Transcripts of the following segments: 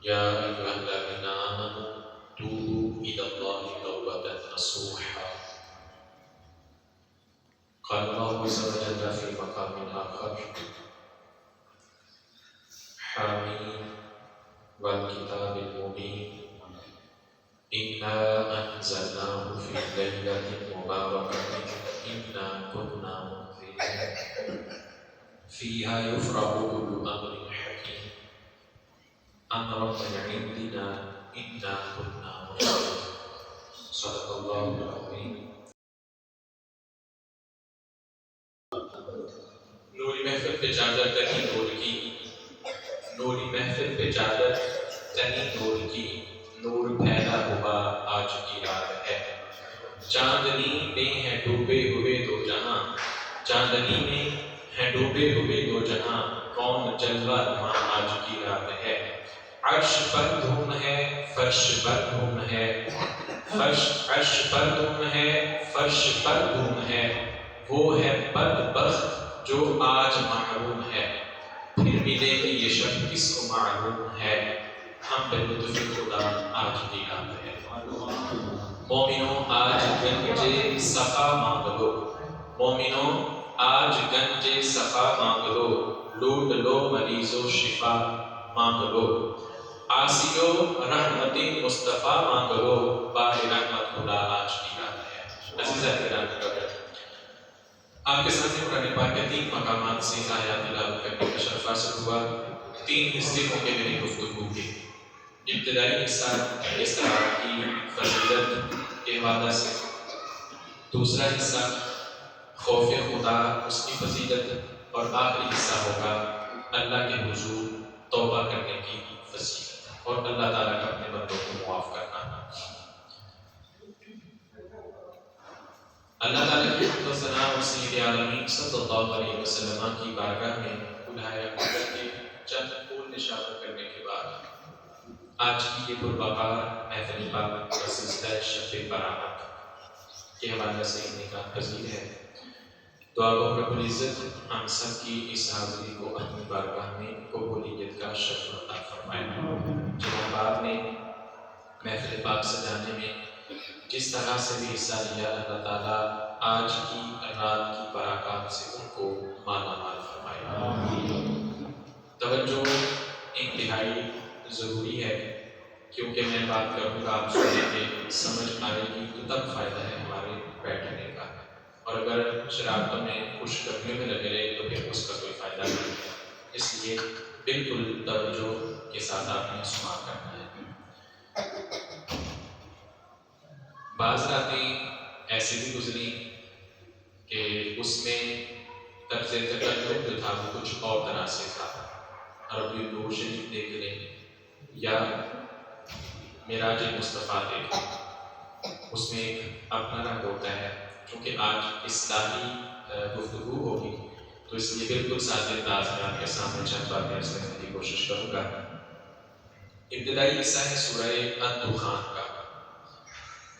يا أيها الذين آمنوا توبوا إلى الله توبة نصوحا. قال الله عز وجل في مقام آخر: حامين والكتاب المبين إنا أنزلناه في ليلة مباركة إنا كنا منذرين فيها يفرق كل أمر حكيم أمرا من عندنا إنا كنا مرسلين. صدق الله العظيم. نوری محفل پہ چادر تنی نور کی، نوری محفل پہ چادر تنی نور کی، نور پھیلا ہوا آج کی رات ہے. چاندنی میں ہیں ڈوبے ہوئے دو جہاں، چاندنی میں ہیں ڈوبے ہوئے دو جہاں، کون جلوہ نما آج کی رات ہے. عرش پر دھوم ہے، فرش پر دھوم ہے، عرش پر دھوم ہے، فرش پر دھوم ہے. وہ ہے بدبخت جو آج محروم ہے، پھر ملے گی یہ شب کس کو معلوم ہے. ہم پہ لطف خدا آج کی رات ہے. مومنوں آج گنجے صفا مانگ لو، مومنوں آج گنجے صفا مانگ لو، لوٹ لو مریض و شفا مانگ لو. آسیو رحمت مصطفیٰ مانگ لو، باہ رحمت خدا آج کی رات ہے. عزیزہ کرام آپ کے سامنے قرآن پاک کے 3 مقامات سے آیات تلاوت کرنے کا شرف حاصل ہوا. 3 حصے ہوں گے میری گفتگو کے. ابتدائی حصہ اس طرح کی فضیلت کے حوالے سے، دوسرا حصہ خوف خدا اس کی فضیلت، اور آخری حصہ ہوگا اللہ کے حضور توبہ کرنے کی فضیلت اور اللہ تعالیٰ کا اپنے بندوں کو معاف کرنا. اللہ تعالیٰ کی حمد و ثنا اور سید عالمین صلی اللہ علیہ وسلم کی بارگاہ میں بلایا کر کے چند پھول نشاور کرنے کے بعد آج کی یہ پربقار محفل پاک کا سلسلہ شب برآمد کے حوالے سے انعقاد پذیر ہے. دعا گو رب العزت ہم سب کی اس حاضری کو اپنی بارگاہ میں قبولیت کا شرف عطا فرمائے. جناب آپ نے محفل پاک سجانے میں جس طرح سے بھی حصہ لیا، اللہ تعالیٰ آج کی رات کی برکات سے ان کو مالا مال فرمائے. توجہ انتہائی ضروری ہے، کیونکہ میں بات کروں گا آپ سنیں گے، سمجھ آئے گی تو تب فائدہ ہے ہمارے بیٹھنے کا، اور اگر شرارتوں میں خوش کرنے میں لگے رہے تو پھر اس کا کوئی فائدہ نہیں ہے. اس لیے بالکل توجہ کے ساتھ آپ نے سماعت کرنا ہے. بعض راتیں ایسے بھی گزری کہ اس میں طرز تکلم جو تھا وہ کچھ اور طرح سے تھا. عربی نور شریف دیکھ لیں یا معراج مصطفیٰ دیکھ لیں، اس میں ایک اپنا رنگ ہوتا ہے. چونکہ آج اصلاحی گفتگو ہوگی تو اس لیے بالکل سادہ انداز میں آپ کے سامنے چند باتیں عرض کرنے کی کوشش کروں گا. ابتدائی حصہ ہے سورہ الدخان کا.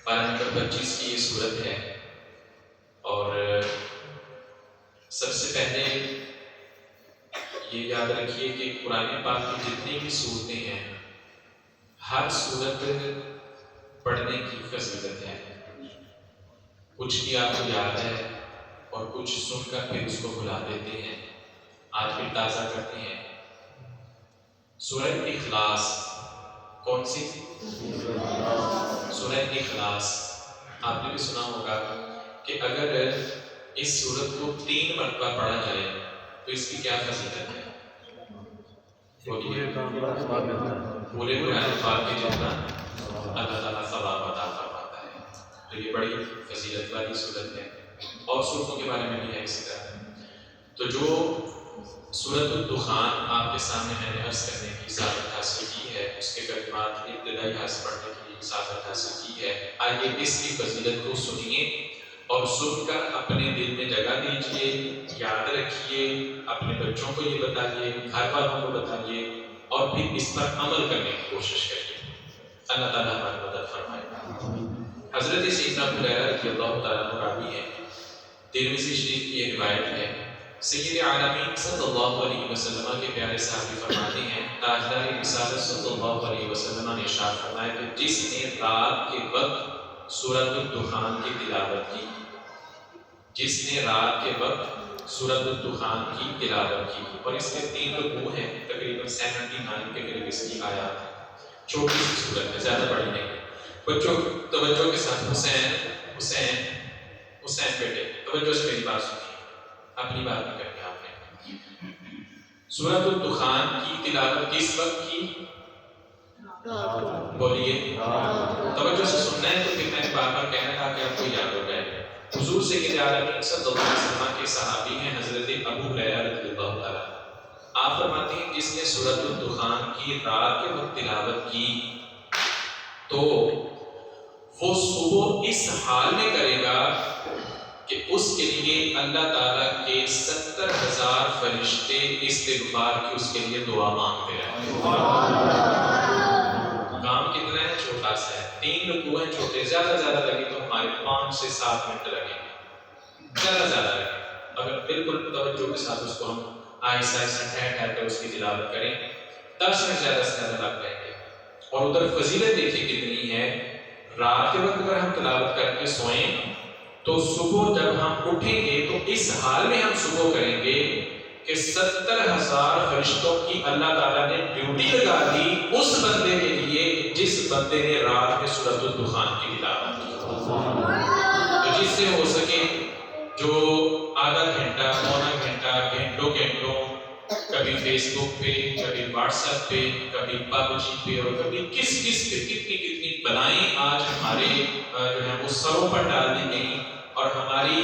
12 نمبر 25 کی یہ صورت ہے، اور سب سے پہلے یہ یاد رکھیے کہ قرآن پاک کی جتنی بھی صورتیں ہیں ہر صورت پڑھنے کی فضیلت ہے. کچھ کی آپ کو یاد ہے اور کچھ سن کر پھر اس کو بھلا دیتے ہیں، آج پھر تازہ کرتے ہیں. سورہ اخلاص کون سی تھی؟ سورہ اخلاص. آپ نے بھی سنا ہوگا کہ اگر اس سورت کو 3 مرتبہ پڑھا جائے تو اس کی کیا فضیلت ہے؟ پورے قرآن پاک کے جتنا اللہ تعالیٰ ثواب عطا فرماتا ہے. تو یہ بڑی فضیلت والی سورت ہے، اور سورتوں کے بارے میں بھی ہے اسی طرح. تو جو سورۃ الدخان آپ کے سامنے میں نے عرض کرنے کی سعادت حاصل کی ہے، اس کے کلمات ابتدائی حاصل پڑھنے کی سعادت حاصل کی ہے. آئیے اس کی فضیلت کو سنیے اور سن کر اپنے دل میں جگہ دیجیے، یاد رکھیے، اپنے بچوں کو یہ بتائیے، گھر والوں کو بتائیے، اور پھر اس پر عمل کرنے کی کوشش کریے. اللہ تعالیٰ ہماری مدد فرمائے. حضرت سیدنا ابو ہریرہ رضی اللہ تعالیٰ عنہ راوی ہے، ترمذی شریف کی یہ روایت ہے. سید عالمین صلی اللہ علیہ وسلم کے پیارے صحابی فرماتے ہیں تاجدار رسالت صلی اللہ علیہ وسلم نے ارشاد فرمایا کہ جس نے رات کے وقت سورۃ الدخان کی تلاوت کی، جس نے رات کے وقت سورۃ الدخان کی تلاوت کی، اور اس میں 3 رکوع ہیں، تقریباً 79 کے قریب اس کی آیات ہے، چھوٹی سی سورت ہے، زیادہ بڑی نہیں۔ بچوں توجہ کے ساتھ حسین بیٹے توجہ سے میری بات سنیے، اپنی بات نہیں کرنی آپ نے۔ سورۃ الدخان کی تلاوت کس وقت کی؟ بولیے، توجہ سے سننا ہے تو پھر میں بار بار کہنا تھا کہ آپ کو یاد ہو جائے۔ حضور سید عالمین صلی اللہ علیہ وسلم کے صحابی ہیں حضرت ابو ہریرہ رضی اللہ تعالیٰ، آپ فرماتے ہیں جس نے سورۃ الدخان کی رات کے وقت تلاوت کی تو وہ صبح اس حال میں کرے گا کہ اس کے لیے اللہ تعالیٰ کے 70,000 فرشتے استغفار کی اس کے لیے دعا مانگتے رہیں۔ کام کتنا ہے؟ چھوٹا سا ہے، 3 رکوع ہیں چھوٹے، زیادہ لگے تو ہمارے 5 سے 7 منٹ لگیں گے، زیادہ لگے، اگر بالکل توجہ کے ساتھ اس کو ہم آہستہ ٹھہر کر اس کی تلاوت کریں 10 منٹ زیادہ سے زیادہ لگ جائیں گے۔ اور ادھر فضیلت دیکھیں کتنی ہے، رات کے وقت اگر ہم تلاوت کر کے سوئیں تو صبح جب ہم اٹھیں گے تو اس حال میں ہم صبح کریں گے کہ 70,000 فرشتوں کی اللہ تعالیٰ نے ڈیوٹی لگا دی اس بندے کے لیے جس بندے نے رات میں سورۃ الدخان کی تلاوت کی۔ تو جس سے ہو سکے جو آدھا گھنٹہ، پونا گھنٹہ، گھنٹوں کبھی فیس بک پہ، کبھی واٹس ایپ پہ، کبھی پب جی پہ، اور کبھی کس پہ کتنی بلائیں آج ہمارے جو ہے وہ سروں پر ڈال دی گئی اور ہماری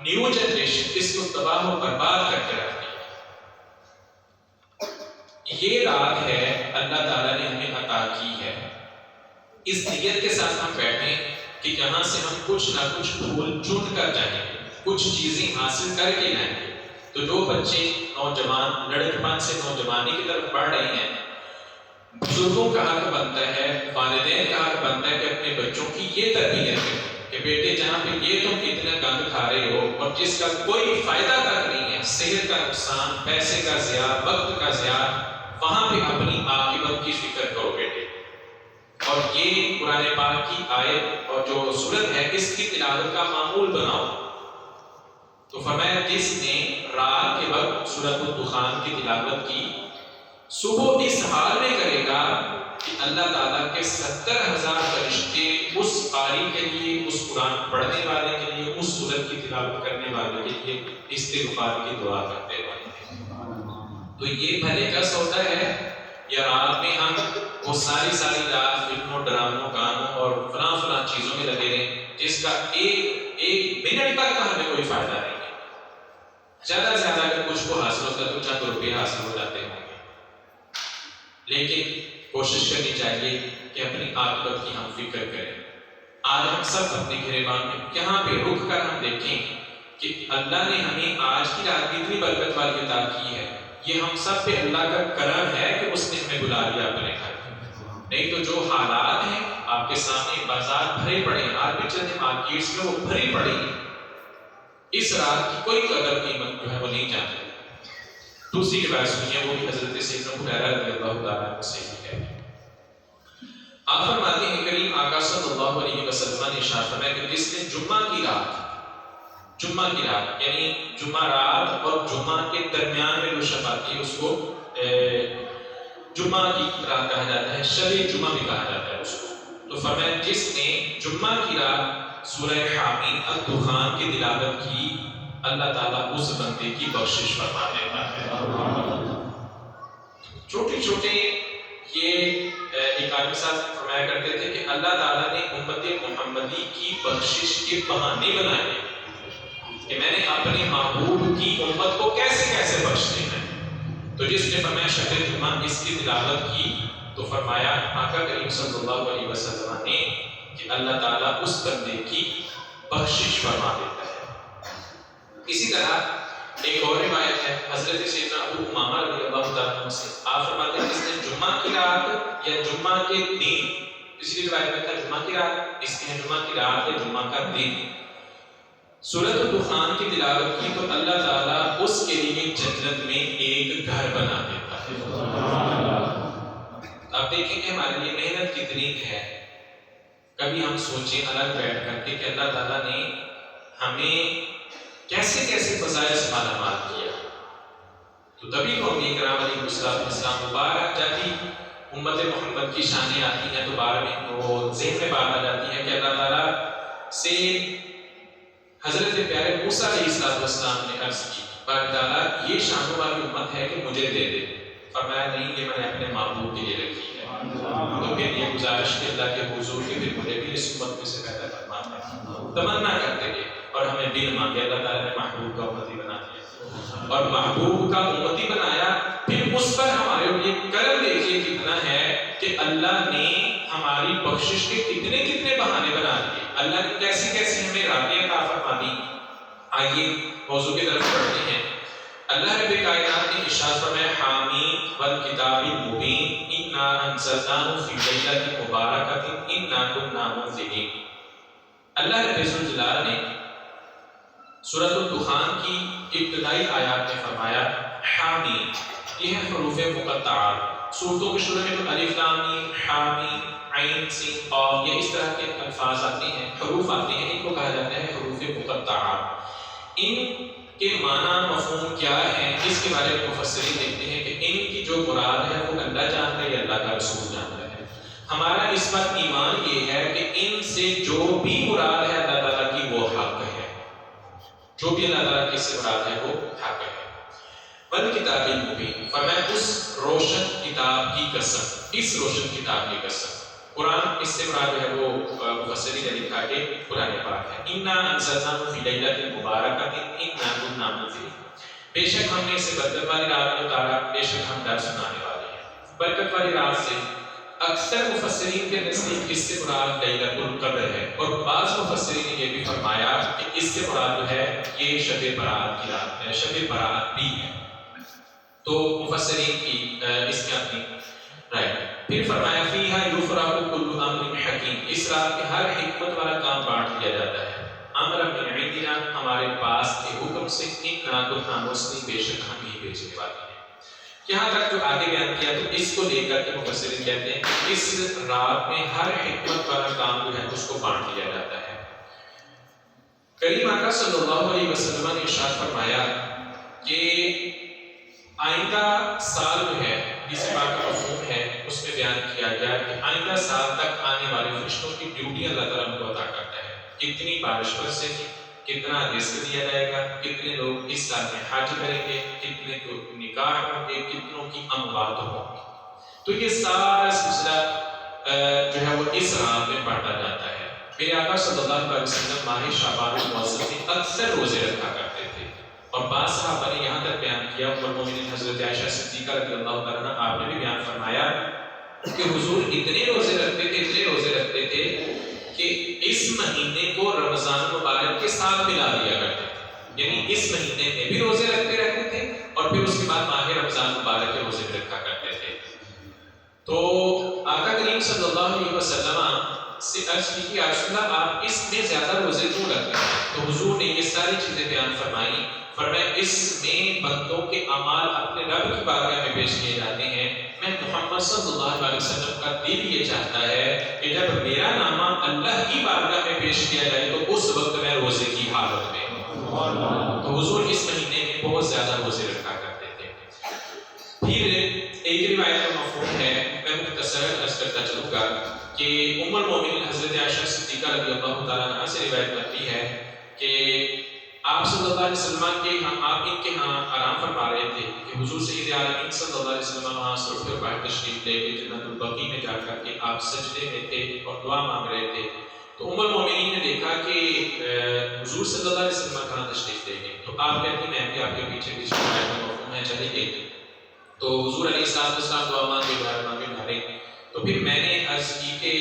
نیو جنریشن اس کو تباہ و برباد کر کے رکھ دی۔ یہ رات ہے اللہ تعالیٰ نے ہمیں عطا کی ہے، اس نیت کے ساتھ ہم بیٹھیں کہ یہاں سے ہم کچھ نہ کچھ پھول چن کر جائیں گے، کچھ چیزیں حاصل کر کے لائیں گے۔ تو جو بچے نوجوان لڑکپن سے نوجوانی کی طرف بڑھ رہے ہیں، بزرگوں کا حق بنتا ہے، والدین کا حق بنتا ہے کہ اپنے بچوں کی یہ تربیت کریں کہ بیٹے جہاں پہ یہ تم اتنا گند کھا رہے ہو اور جس کا کوئی فائدہ تک نہیں ہے، صحت کا نقصان، پیسے کا ضیاع، وقت کا ضیاع، وہاں پہ اپنی عاقبت کی فکر کرو بیٹے۔ اور یہ قرآن پاک کی آیت اور جو سورت ہے اس کی تلاوت کا معمول بناؤ۔ تو فرمایا جس نے رات کے وقت سورۃ الدخان کی تلاوت کی صبح اس حال میں کرے گا کہ اللہ تعالیٰ کے 70,000 فرشتے اس قاری کے لیے، اس قرآن پڑھنے والے کے لیے، اس سورت کی تلاوت کرنے والے کے لیے استغفار کی دعا کرتے ہیں۔ تو یہ بھلے کا سودا ہے یا رات میں ہم وہ ساری رات فلموں، ڈراموں، گانوں اور فلاں چیزوں میں لگے رہیں جس کا ایک منٹ تک کا ہمیں کوئی فائدہ نہیں ہے۔ زیادہ سے زیادہ اگر کچھ کو حاصل ہوتا ہے تو چند روپے حاصل ہو جاتے ہوں گے، لیکن کوشش کرنی چاہیے کہ اپنی عاقبت کی ہم فکر کریں۔ آج ہم سب اپنے گریبان میں یہاں پہ رک کر ہم دیکھیں کہ اللہ نے ہمیں آج کی رات اتنی برکت والی عطا کی ہے، یہ ہم سب پہ اللہ کا کرم ہے کہ اس نے ہمیں بلا لیا اپنے گھر۔ نہیں تو جو حالات ہیں آپ کے سامنے، بازار بھرے پڑے ہیں، آج بھی چند مارکیٹس میں وہ بھری پڑی ہیں، اس رات کی کوئی قدر قیمت جو ہے وہ نہیں جانتے۔ دوسری روایت سنیے، وہ بھی حضرت سیدنا ابو ہریرہ رضی اللہ تعالیٰ عنہ سے ہے۔ آپ فرماتے ہیں کریم آقا صلی اللہ علیہ وسلم نے ارشاد فرمایا کہ جس نے جمعہ کی رات یعنی جمعہ رات اور جمعہ کے درمیان میں جو شب آتی ہے اس کو جمعہ کی رات کہا جاتا ہے، شب جمعہ بھی کہا جاتا ہے اس کو۔ تو فرمایا جس نے جمعہ کی رات سورہ حامیم الدخان کی تلاوت کی، اللہ تعالیٰ اس بندے کی بخشش فرما دیتا ہے۔ چھوٹے یہ ایک عالم صاحب فرمایا کرتے تھے کہ اللہ تعالیٰ نے امت محمدی کی بخشش کے بہانے بنائے کہ میں نے اپنے محبوب کی امت کو کیسے بخش دینا ہے۔ تو جس نے فرمایا شب جمعہ اس کی تلاوت کی تو فرمایا آقا کریم صلی اللہ علیہ وسلم نے کہ اللہ تعالیٰ اس بندے کی بخشش فرما دیتا ہے۔ اسی طرح ایک اور روایت ہے حضرت سیدنا ابو امامہ رضی اللہ تعالیٰ عنہ سے، آپ فرماتے ہیں جس نے جمعہ کی رات یا جمعہ کے دن، اسی روایت میں تھا جمعہ کی رات، اس میں جمعہ کی رات یا جمعہ کا دن سورۃ الدخان کی تلاوت کی تو اللہ تعالیٰ اس کے لیے جنت میں ایک گھر بنا دیتا ہے۔ اب دیکھیں کہ ہمارے لیے محنت کتنی ہے. کبھی ہم سوچیں الگ بیٹھ کر کے کہ اللہ تعالیٰ نے ہمیں کیسے کیسے فضائل سے مالا مال کیا. تو تبھی تو انبیاء کرام علیہ السلام مبارک جاتی امت محمد کی شانیں آتی ہیں تو بار میں وہ ذہن میں بات آ جاتی ہے کہ اللہ تعالیٰ سے حضرت پیارے موسیٰ علیہ السلام نے عرض کی بار تعالیٰ یہ شانوں والی امت ہے کہ مجھے دے دے. فرمایا نہیں، یہ میں نے اپنے محبوب کے لیے رکھی ہے. تو پھر یہ گزارش کہ اللہ کے حضور کے پھر مجھے بھی اس امت میں سے پیدا فرمانا تمنا کرتے گئے اور ہمیں دل مانگے. اللہ تعالیٰ نے محبوب کا امتی بنا دیا اور محبوب کا امتی بنایا. پھر اس پر ہمارے لیے کرم دیکھیے کتنا ہے کہ اللہ نے ہماری بخشش کے کتنے کتنے بہانے بنا دیے. اللہ نے کیسی کیسی ہمیں راہیں عطا فرما دی. آئیے موضوع کی طرف پڑھتے ہیں. اللہ رب کائنات نے ارشاد فرمایا حامیم والکتاب المبین انا انزلناہ فی لیلۃ مبارکۃ انا کنا منذرین. اللہ رب الجلال نے سورۃ الدخان کی ابتدائی آیات میں فرمایا حامیم. یہ ہے حروف مقطعات. سورتوں کے شروع میں تو الف لام میم حامیم عین سین قاف یہ اس طرح کے الفاظ آتے ہیں، حروف آتے ہیں. ان کو کہا جاتا ہے حروف مقطعات. ان کے معنی مفہوم کیا ہے اس کے بارے میں مفسرین دیکھتے ہیں کہ ان کی جو مراد ہے وہ اللہ جانتا ہے یا اللہ کا رسول جانتا ہے. ہمارا اس پر ایمان یہ ہے کہ ان سے جو بھی مراد ہے اللہ تعالیٰ کی وہ حق ہے. جو بھی اللہ تعالیٰ کی سے مراد ہے وہ حق ہے. والکتاب المبین فرمایا اس روشن کتاب کی قسم، اس روشن کتاب کی قسم. قرآن اس سے مراد ہے وہ مفسرین نے لکھا کہ قرآن پاک ہے. انا انزلناہ فی لیلۃ مبارکۃ انا کنا منذرین. بے شک ہم نے اسے برکت والی رات میں اتارا، بے شک ہم ڈر سنانے والے ہیں. برکت والی رات سے اکثر مفسرین کے نزدیک اس سے مراد لیلۃ القدر ہے اور بعض مفسرین نے یہ بھی فرمایا کہ اس سے مراد جو ہے یہ شب برات کی رات ہے، شب برات بھی ہے. تو مفسرین کی اس میں اپنی رائے. پھر فرمایا فیہا یفرق کل امر حکیم. اس رات میں ہر حکمت والا کام بانٹ دیا جاتا ہے. امر من عندنا ہمارے پاس کے حکم سے انا کنا مرسلین بے شک ہم ہی بھیجنے والے ہیں. یہاں تک جو آگے بیان کیا تو اس کو لے کر کے مفسرین کہتے ہیں کہ اس رات میں ہر حکمت والا کام جو ہے اس کو بانٹ دیا جاتا ہے. کریم آقا صلی اللہ علیہ وسلم نے ارشاد فرمایا کہ آئندہ سال جو ہے جس بات کا مفہوم ہے اس میں بیان کیا گیا کہ آئندہ سال تک آنے والے فرشتوں کی ڈیوٹی اللہ تعالیٰ کو عطا کرتا ہے. کتنی بارش برسے گی، کتنا رزق دیا جائے گا، کتنے لوگ اس سال میں حج کریں گے، کتنے کو نکاح ہوں گے، کتنوں کی اموات ہوں گی. تو یہ سارا سلسلہ جو ہے وہ اس رات میں بانٹا جاتا ہے. میرے آقا صلی اللہ علیہ وسلم ماہ شعبان المعظم میں اکثر روزے رکھا کرتے تھے اور بعض صحابہ نے یہاں تک بیان کیا ام المؤمنین حضرت عائشہ صدیقہ رضی اللہ تعالیٰ عنہ آپ نے بھی بیان فرمایا کہ حضور اتنے روزے رکھتے تھے کہ اس مہینے کو رمضان مبارک کے ساتھ ملا دیا کرتے تھے. یعنی اس مہینے میں بھی روزے رکھتے رہتے تھے اور پھر اس کے بعد ماہ رمضان مبارک کے روزے بھی رکھا کرتے تھے. تو آقا کریم صلی اللہ علیہ وسلم سے عرض کی کہ رسول اللہ آپ اس میں زیادہ روزے کیوں رکھتے ہیں؟ تو حضور نے یہ ساری چیزیں بیان فرمائی. فرمایا اس میں بندوں کے اعمال اپنے رب کی بارگاہ میں پیش کیے جاتے ہیں. میں محمد صلی اللہ علیہ وسلم کا دل یہ چاہتا ہے کہ جب میرا نامہ اللہ کی بارگاہ میں پیش کیا جائے تو اس وقت میں روزے کی حالت میں ہوں. تو حضور اس مہینے میں بہت زیادہ روزے رکھا کرتے تھے. پھر ایک روایت کا مفہوم ہے، میں مختصراً عرض کرتا چلوں گا کہ ام المؤمنین حضرت عائشہ صدیقہ رضی اللہ تعالیٰ عنہ سے روایت کرتی ہے کہ آپ صلی اللہ علیہ وسلم کے آپ ان کے ہاں آرام فرما رہے تھے کہ حضور سید عالمین صلی اللہ علیہ وسلم وہاں سرخ اور باہر تشریف لے کے جنت البقیع میں جا کر کے آپ سجدے میں تھے اور دعا مانگ رہے تھے. تو ام المؤمنین نے دیکھا کہ حضور صلی اللہ علیہ وسلم کہاں تشریف لے گئے. تو آپ کہتی میں بھی آپ کے پیچھے مفہوم ہے چلے گئے. تو حضور علیہ السلام دعا مانگے ڈھارے. تو پھر میں نے عرض کی کہ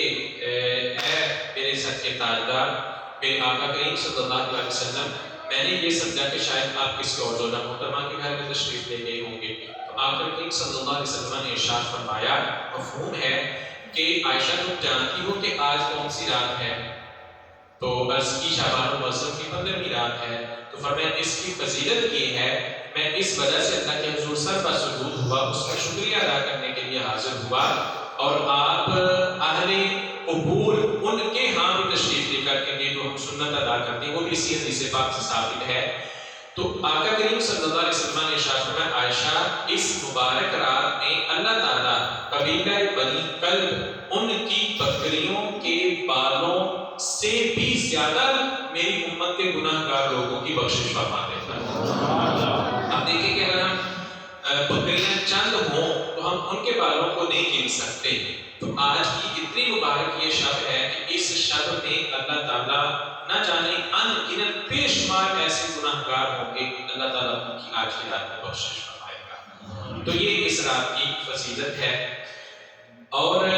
اے میرے سر کے تاجدار میرے آقا کریم صلی اللہ علیہ وسلم، میں نے یہ سمجھا کہ شاید آپ کسی اور زوجہ محترمہ کے گھر میں تشریف لے گئے ہوں گے. تو آقا کریم صلی اللہ علیہ وسلم نے ارشاد فرمایا، مفہوم ہے کہ عائشہ تم جانتی ہو کہ آج کون سی رات ہے؟ تو عرض کی شعبان المعظم کی 15ویں رات ہے. تو فرمایا اس کی فضیلت یہ ہے میں اس وجہ سے اللہ کے حضور سر پر سجود ہوا، اس کا شکریہ ادا کرنے کے لیے حاضر ہوا اور آپ اہل قبور ان کے ہاں بھی تشریف لے کر کے جو ہم سنت ادا کرتے ہیں وہ بھی اسی حدیث پاک سے ثابت ہے. تو آقا کریم صلی اللہ علیہ وسلم نے ارشاد فرمایا عائشہ اس مبارک رات میں اللہ تعالیٰ قبیلہ بنی کلب ان کی بکریوں کے بالوں سے بھی زیادہ میری امت کے گناہ گار لوگوں کی بخشش فرما دیتا ہے. آپ دیکھیں کہ اگر ہم بکریاں چند ہوں تو ہم ان کے بالوں کو نہیں گن سکتے. تو آج کی اتنی مبارک یہ شب ہے کہ اس شب میں اللہ تعالیٰ نہ جانے ان گنت بے شمار ایسے گناہ گار ہوں گے اللہ تعالیٰ ان کی آج کی رات میں بخشش فرمائے گا. تو یہ اس رات کی فضیلت ہے. اور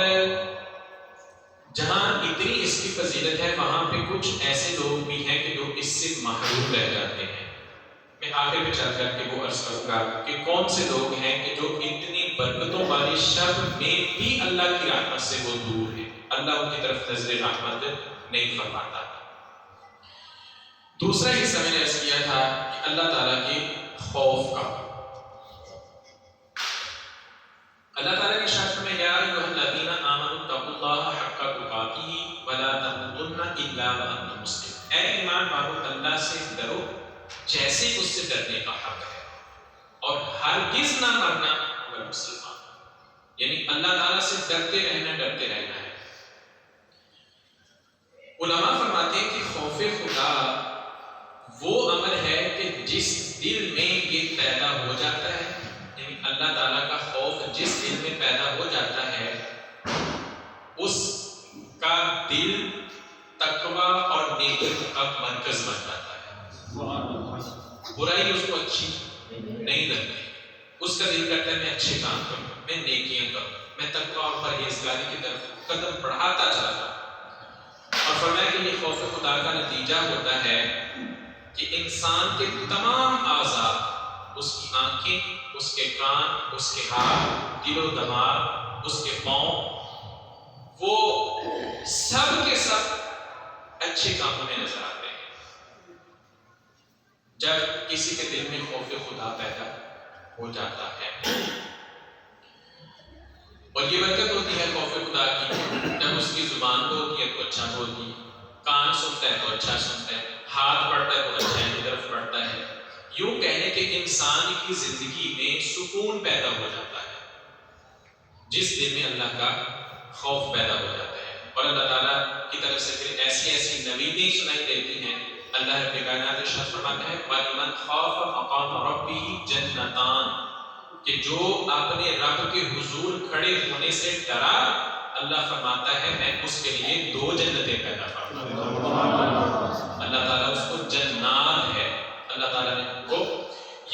جہاں اتنی اس کی فضیلت ہے وہاں پہ کچھ ایسے لوگ بھی ہیں کہ جو اس سے محروم رہ جاتے ہیں. میں آگے پہ چل کر کے وہ عرض کروں گا کہ کون سے لوگ ہیں کہ جو اتنی برکتوں والی شب میں بھی اللہ کی رحمت سے وہ دور ہیں, اللہ ان کی طرف نظر رحمت نہیں فرماتا. دوسرا حصہ میں نے عرض کیا تھا کہ اللہ تعالیٰ کے خوف کا. اللہ تعالیٰ نے ارشاد فرمایا یا ایھا الذین آمنوا اتقوا اللہ حق تقاتہ ولا تموتن الا وانتم مسلمون. اے ایمان والو اللہ سے ڈرو جیسے اس سے ڈرنے کا حق ہے اور ہرگز نہ مرنا مگر مسلمان. یعنی اللہ تعالیٰ سے ڈرتے رہنا ہے. علماء فرماتے ہیں کہ خوف خدا وہ امر ہے کہ جس دل میں یہ پیدا ہو جاتا ہے, یعنی اللہ تعالیٰ کا خوف جس دل میں پیدا ہو جاتا ہے اس کا دل تقویٰ اور نیکی کا مرکز بن جاتا ہے. برائی اس کو اچھی نہیں لگتی, اس کا دل کرتا ہے میں اچھے کام کروں, میں نیکیاں کروں, میں تقویٰ اور پرہیزگاری کی طرف قدم بڑھاتا چلا جاؤں. اور فرمایا کہ یہ خوف خدا کا نتیجہ ہوتا ہے کہ انسان کے تمام اعضاء, اس کی آنکھیں, اس کے کان, اس کے ہاتھ, دل و دماغ, اس کے پاؤں, وہ سب کے سب اچھے کاموں میں نظر آتے ہیں جب کسی کے دل میں خوف خدا پیدا ہو جاتا ہے. اور یہ برکت ہوتی ہے خوف خدا کی جب اس کی زبان بولتی ہے تو اچھا بولتی, کان سنتا ہے تو اچھا سنتا ہے, ہاتھ بڑھتا ہے تو اچھائی کی طرف بڑھتا ہے. یوں کہنے کہ انسان کی زندگی میں سکون پیدا ہو جاتا ہے جس دل میں اللہ کا خوف پیدا ہو جاتا ہے. اور اللہ تعالیٰ کی طرف سے پھر ایسی ایسی نویدیں سنائی دیتی ہیں. اللہ رب کائنات ارشاد فرماتا ہے وَلِمَنْ خَافَ مَقَامَ رَبِّهِ جَنَّتَانِ, کہ جو اپنے رب کے حضور کھڑے ہونے سے ڈرا, اللہ فرماتا ہے میں اس کے لیے 2 جنتیں پیدا کروں گا. اللہ تعالیٰ اس کو جنات ہے, اللہ تعالیٰ نے ان کو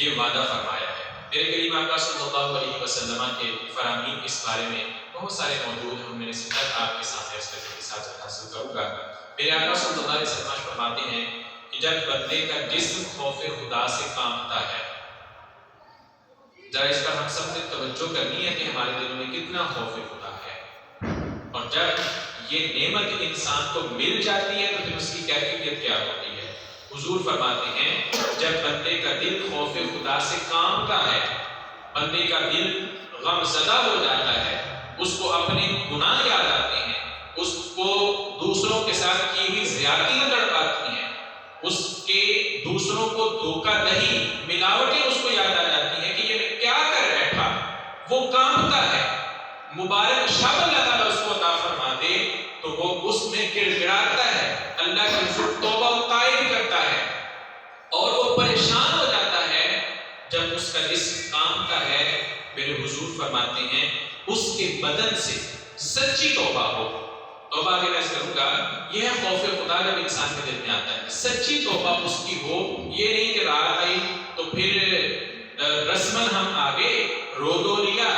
یہ وعدہ فرمایا ہے. میرے کریم آقا صلی اللہ علیہ وسلم کے فرامین اس بارے میں بہت سارے موجود ہیں, میں نے صرف آپ کے سامنے اس کے ساتھ حاصل کروں گا. میرے آقا صلی اللہ علیہ وسلم فرماتے ہیں کہ جب بندے کا جسم خوف خدا سے کانپتا ہے, ذرا اس پر ہم سب نے توجہ کرنی ہے کہ ہمارے دلوں میں کتنا خوف خدا ہے, اور جب یہ نعمت انسان کو مل جاتی ہے تو پھر اس کی کیفیت کیا ہوتی ہے. حضور فرماتے ہیں جب بندے کا دل خوف خدا سے کانپتا ہے, بندے کا دل غم زدہ ہو جاتا ہے, اس کو اپنے گناہ یاد آتے ہیں, اس کو دوسروں کے ساتھ کی ہوئی زیادتیاں تڑپاتی ہیں, اس کے دوسروں کو دھوکہ دہی ملاوٹیں اس کو یاد آ جاتی ہیں کہ یہ میں کیا کر بیٹھا, وہ کانپتا ہے. مبارک شب اللہ تعالیٰ اس کو عطا فرما دے تو وہ اس میں گڑ گڑاتا ہے, اللہ کے حضور توبہ و تائب کرتا ہے, اور وہ پریشان ہو جاتا ہے جب اس کا جسم کانپتا ہے. میرے حضور فرماتے ہیں اس کے بدن سے سچی توبہ ہو. توبہ کے میں کروں گا یہ ہے خوف خدا جب انسان کے دل میں آتا ہے, سچی توبہ اس کی ہو. یہ نہیں کہ رات آئی تو پھر رسمن ہم آگے رو دو لیا,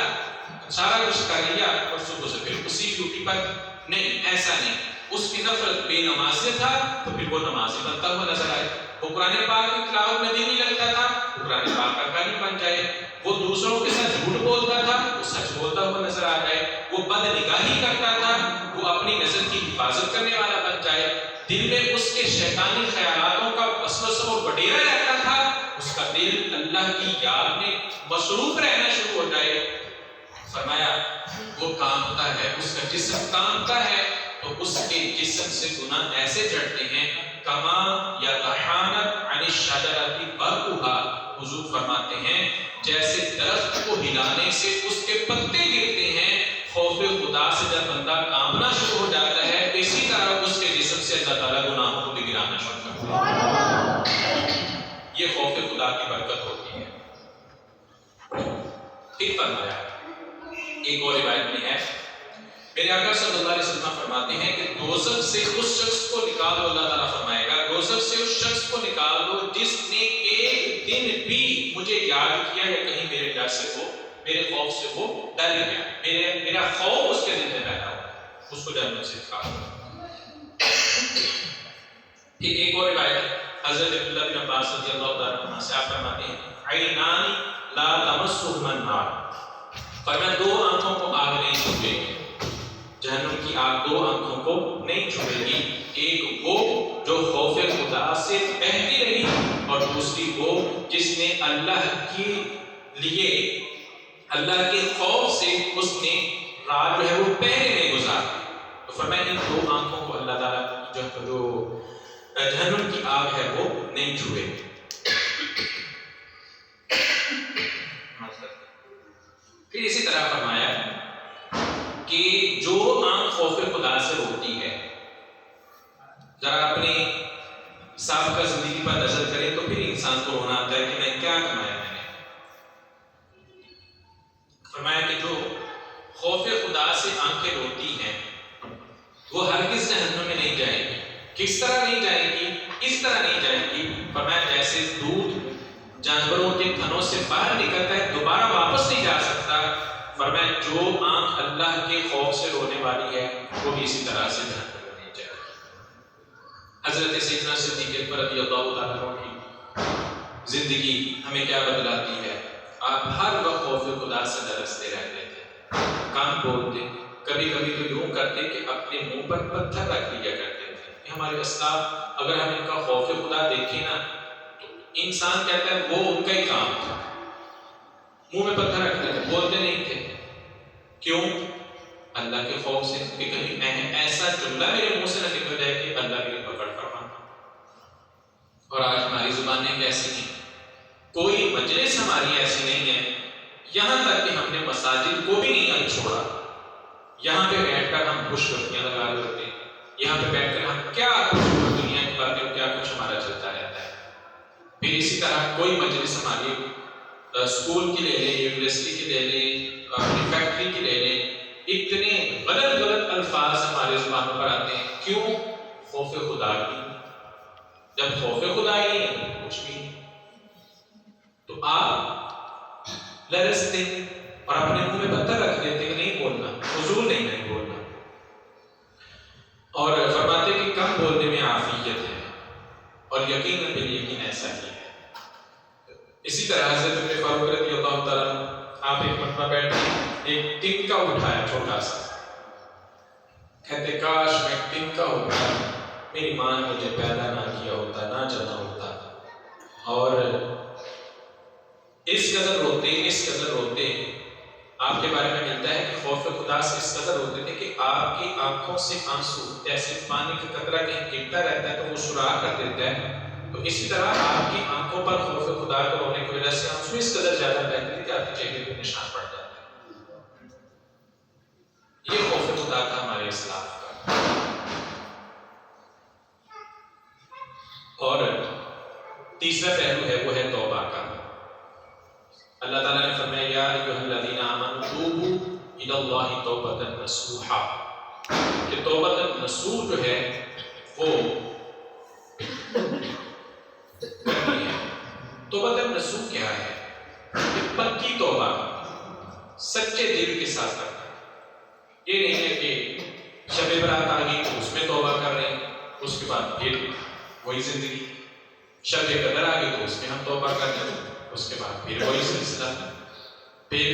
سارا کچھ کر لیا اور صبح سے پھر اسی ڈیوٹی پر نہیں, ایسا نہیں. اس کی نفرت بے نمازی تھا تو پھر وہ نمازی بنتا ہوا نظر آئے. وہ قرآن پاک کی تلاوت میں دل نہیں لگتا تھا, وہ قرآن پاک کا قاری بن جائے. وہ دوسروں کے ساتھ جھوٹ بولتا تھا, وہ سچ بولتا ہوا نظر آ جائے. وہ بد نگاہی کرتا تھا, وہ اپنی نظر کی حفاظت کرنے والا بن جائے. دل میں اس کے شیطانی خیالاتوں کا وسوسہ و بڈیرا رہتا تھا, اس کا دل اللہ کی یاد میں مصروف رہنا شروع ہو جائے. فرمایا وہ کانپتا ہے، اس کا جسم کانپتا ہے تو اس کے جسم سے گناہ ایسے چڑھتے ہیں کما یطحانت عن الشجرۃ برقها، حضور فرماتے ہیں جیسے درخت کو ہلانے سے اس کے پتے گرتے ہیں، خوف خدا سے جب بندہ کانپنا شروع ہو جاتا ہے اسی طرح اس کے جسم سے اللہ تعالیٰ گناہوں کو بھی گرانا شروع کرتا ہے۔ یہ خوف خدا کی برکت ہوتی ہے۔ پھر فرمایا ایک اور روایت میں ہے، میرے آقا صلی اللہ علیہ وسلم فرماتے ہیں کہ دوزخ سے اس شخص کو نکال دو، اللہ تعالیٰ فرمائے گا دوزخ سے اس شخص کو نکال دو جس نے ایک دن بھی مجھے یاد کیا یا کہیں میرے ڈر سے وہ، میرے خوف سے وہ ڈر گیا، میرا خوف اس کے دل میں پیدا ہوا، اس کو جنت سے نکال دو۔ پھر ایک اور روایت حضرت عبداللہ بن عباس رضی اللہ تعالیٰ عنہ سے آپ فرماتے ہیں عینان لا تمسہما النار، فرمایا دو آنکھوں کو آگ نہیں چھوئے گی، جہنم کی آگ دو آنکھوں کو نہیں چھوئے گی، ایک وہ جو خوف خدا سے بہتی رہی اور دوسری وہ جس نے اللہ کے لیے، اللہ کے خوف سے اس نے رات جو ہے وہ پہرے میں گزاری، تو فرمایا ان دو آنکھوں کو اللہ تعالیٰ جو جہنم کی آگ ہے وہ نہیں چھوئے۔ پھر اسی طرح فرمایا کہ جو آنکھ خوف خدا سے روتی ہے، ذرا اپنی سابقہ زندگی پر نظر کریں تو پھر انسان کو ہونا آتا ہے کہ میں کیا کمایا میں نے۔ فرمایا کہ جو خوف خدا سے آنکھیں روتی ہیں وہ ہرگز جہنم میں نہیں جائیں گی۔ کس طرح نہیں جائیں گی؟ اس طرح نہیں جائیں گی، فرمایا جیسے دودھ جانوروں کے تھنوں سے باہر نکلتا ہے دوبارہ واپس نہیں جا سکتا، فرمایا جو آنکھ اللہ کے خوف سے رونے والی ہے وہ بھی اسی طرح سے جہنم میں نہیں جائے گی۔ حضرت سیدنا صدیق اکبر رضی اللہ تعالیٰ عنہ کی زندگی ہمیں کیا بتلاتی ہے؟ آپ ہر وقت خوف خدا سے درستے رہتے تھے، کام بولتے، کبھی کبھی تو یوں کرتے کہ اپنے منہ پر پتھر رکھ دیا کرتے تھے۔ ہمارے اسلاف اگر ہم ان کا خوف خدا دیکھیں نا تو انسان کہتا ہے وہ ان کا ہی کام تھا، منہ میں پتھر رکھتے تھے، بولتے نہیں تھے، کیوں؟ اللہ کے خوف سے کہ کہیں ایسا جملہ میرے منہ سے نہ نکل جائے کہ اللہ میری پکڑ فرما۔ اور آج ہماری زبانیں کیسی ہیں؟ کوئی مجلس ہماری ایسی نہیں ہے، یہاں تک کہ ہم نے مساجد کو بھی نہیں چھوڑا، یہاں پہ بیٹھ کر ہم خوش گپیاں لگا رہے ہوتے ہیں، یہاں پہ بیٹھ کر ہم کیا دنیا کی باتیں کیا کچھ ہمارا چلتا رہتا ہے۔ پھر اسی طرح کوئی مجلس ہماری اسکول کی لے لیں، یونیورسٹی کی لے لیں، اپنی فیکٹری کی لے لیں، اتنے غلط غلط الفاظ ہمارے زبانوں پر آتے ہیں، کیوں؟ خوف خدا کی۔ جب خوف خدا ہی ہے کچھ بھی نہیں، تو آپ لرزتے اور اپنے منہ میں پتھر رکھ دیتے کہ نہیں بولنا، فضول نہیں بولنا، اور فرماتے کہ کم بولنے میں عافیت ہے، اور یقیناً بالیقین ایسا ہی ہے۔ اسی طرح حضرت ابن فاروق رضی اللہ تعالیٰ عنہ آپ ایک مرتبہ بیٹھے، ایک تنکا اٹھایا چھوٹا سا، کہتے کاش میں تنکا ہوتا، میری ماں نے مجھے پیدا نہ کیا ہوتا، نہ جنا ہوتا۔ اور اس قدر روتے آپ کے بارے میں ملتا ہے کہ خوف خدا سے اس قدر روتے تھے کہ آپ کی آنکھوں سے آنسو جیسے پانی کا قطرہ کہیں گرتا رہتا ہے تو وہ سوراخ کر دیتا ہے، تو اسی طرح آپ کی آنکھوں پر خوف خدا کے رونے کی وجہ سے آنسو اس قدر زیادہ بہتے تھے کہ آپ کے چہرے پہ نشان پڑ جاتا ہے۔ یہ خوف خدا تھا ہمارے اسلام کا۔ اور تیسرا پہلو ہے وہ ہے توبہ کا۔ اللہ تعالیٰ نے فرمایا یا ایھا الذین آمنوا توبوا الی اللہ توبۃ نصوحا، کہ توبۃ نصوح جو ہے وہ کرنی ہے۔ توبۃ نصوح کیا ہے؟ کہ پکی توبہ سچے دل کے ساتھ کرنا۔ یہ نہیں ہے کہ شب برات آ گئی تو اس میں توبہ کر رہے ہیں، اس کے بعد پھر وہی زندگی، شب قدر آ گئی تو اس میں ہم توبہ کر رہے ہیں، اس کے بعد پھر وہی سلسلہ، پھر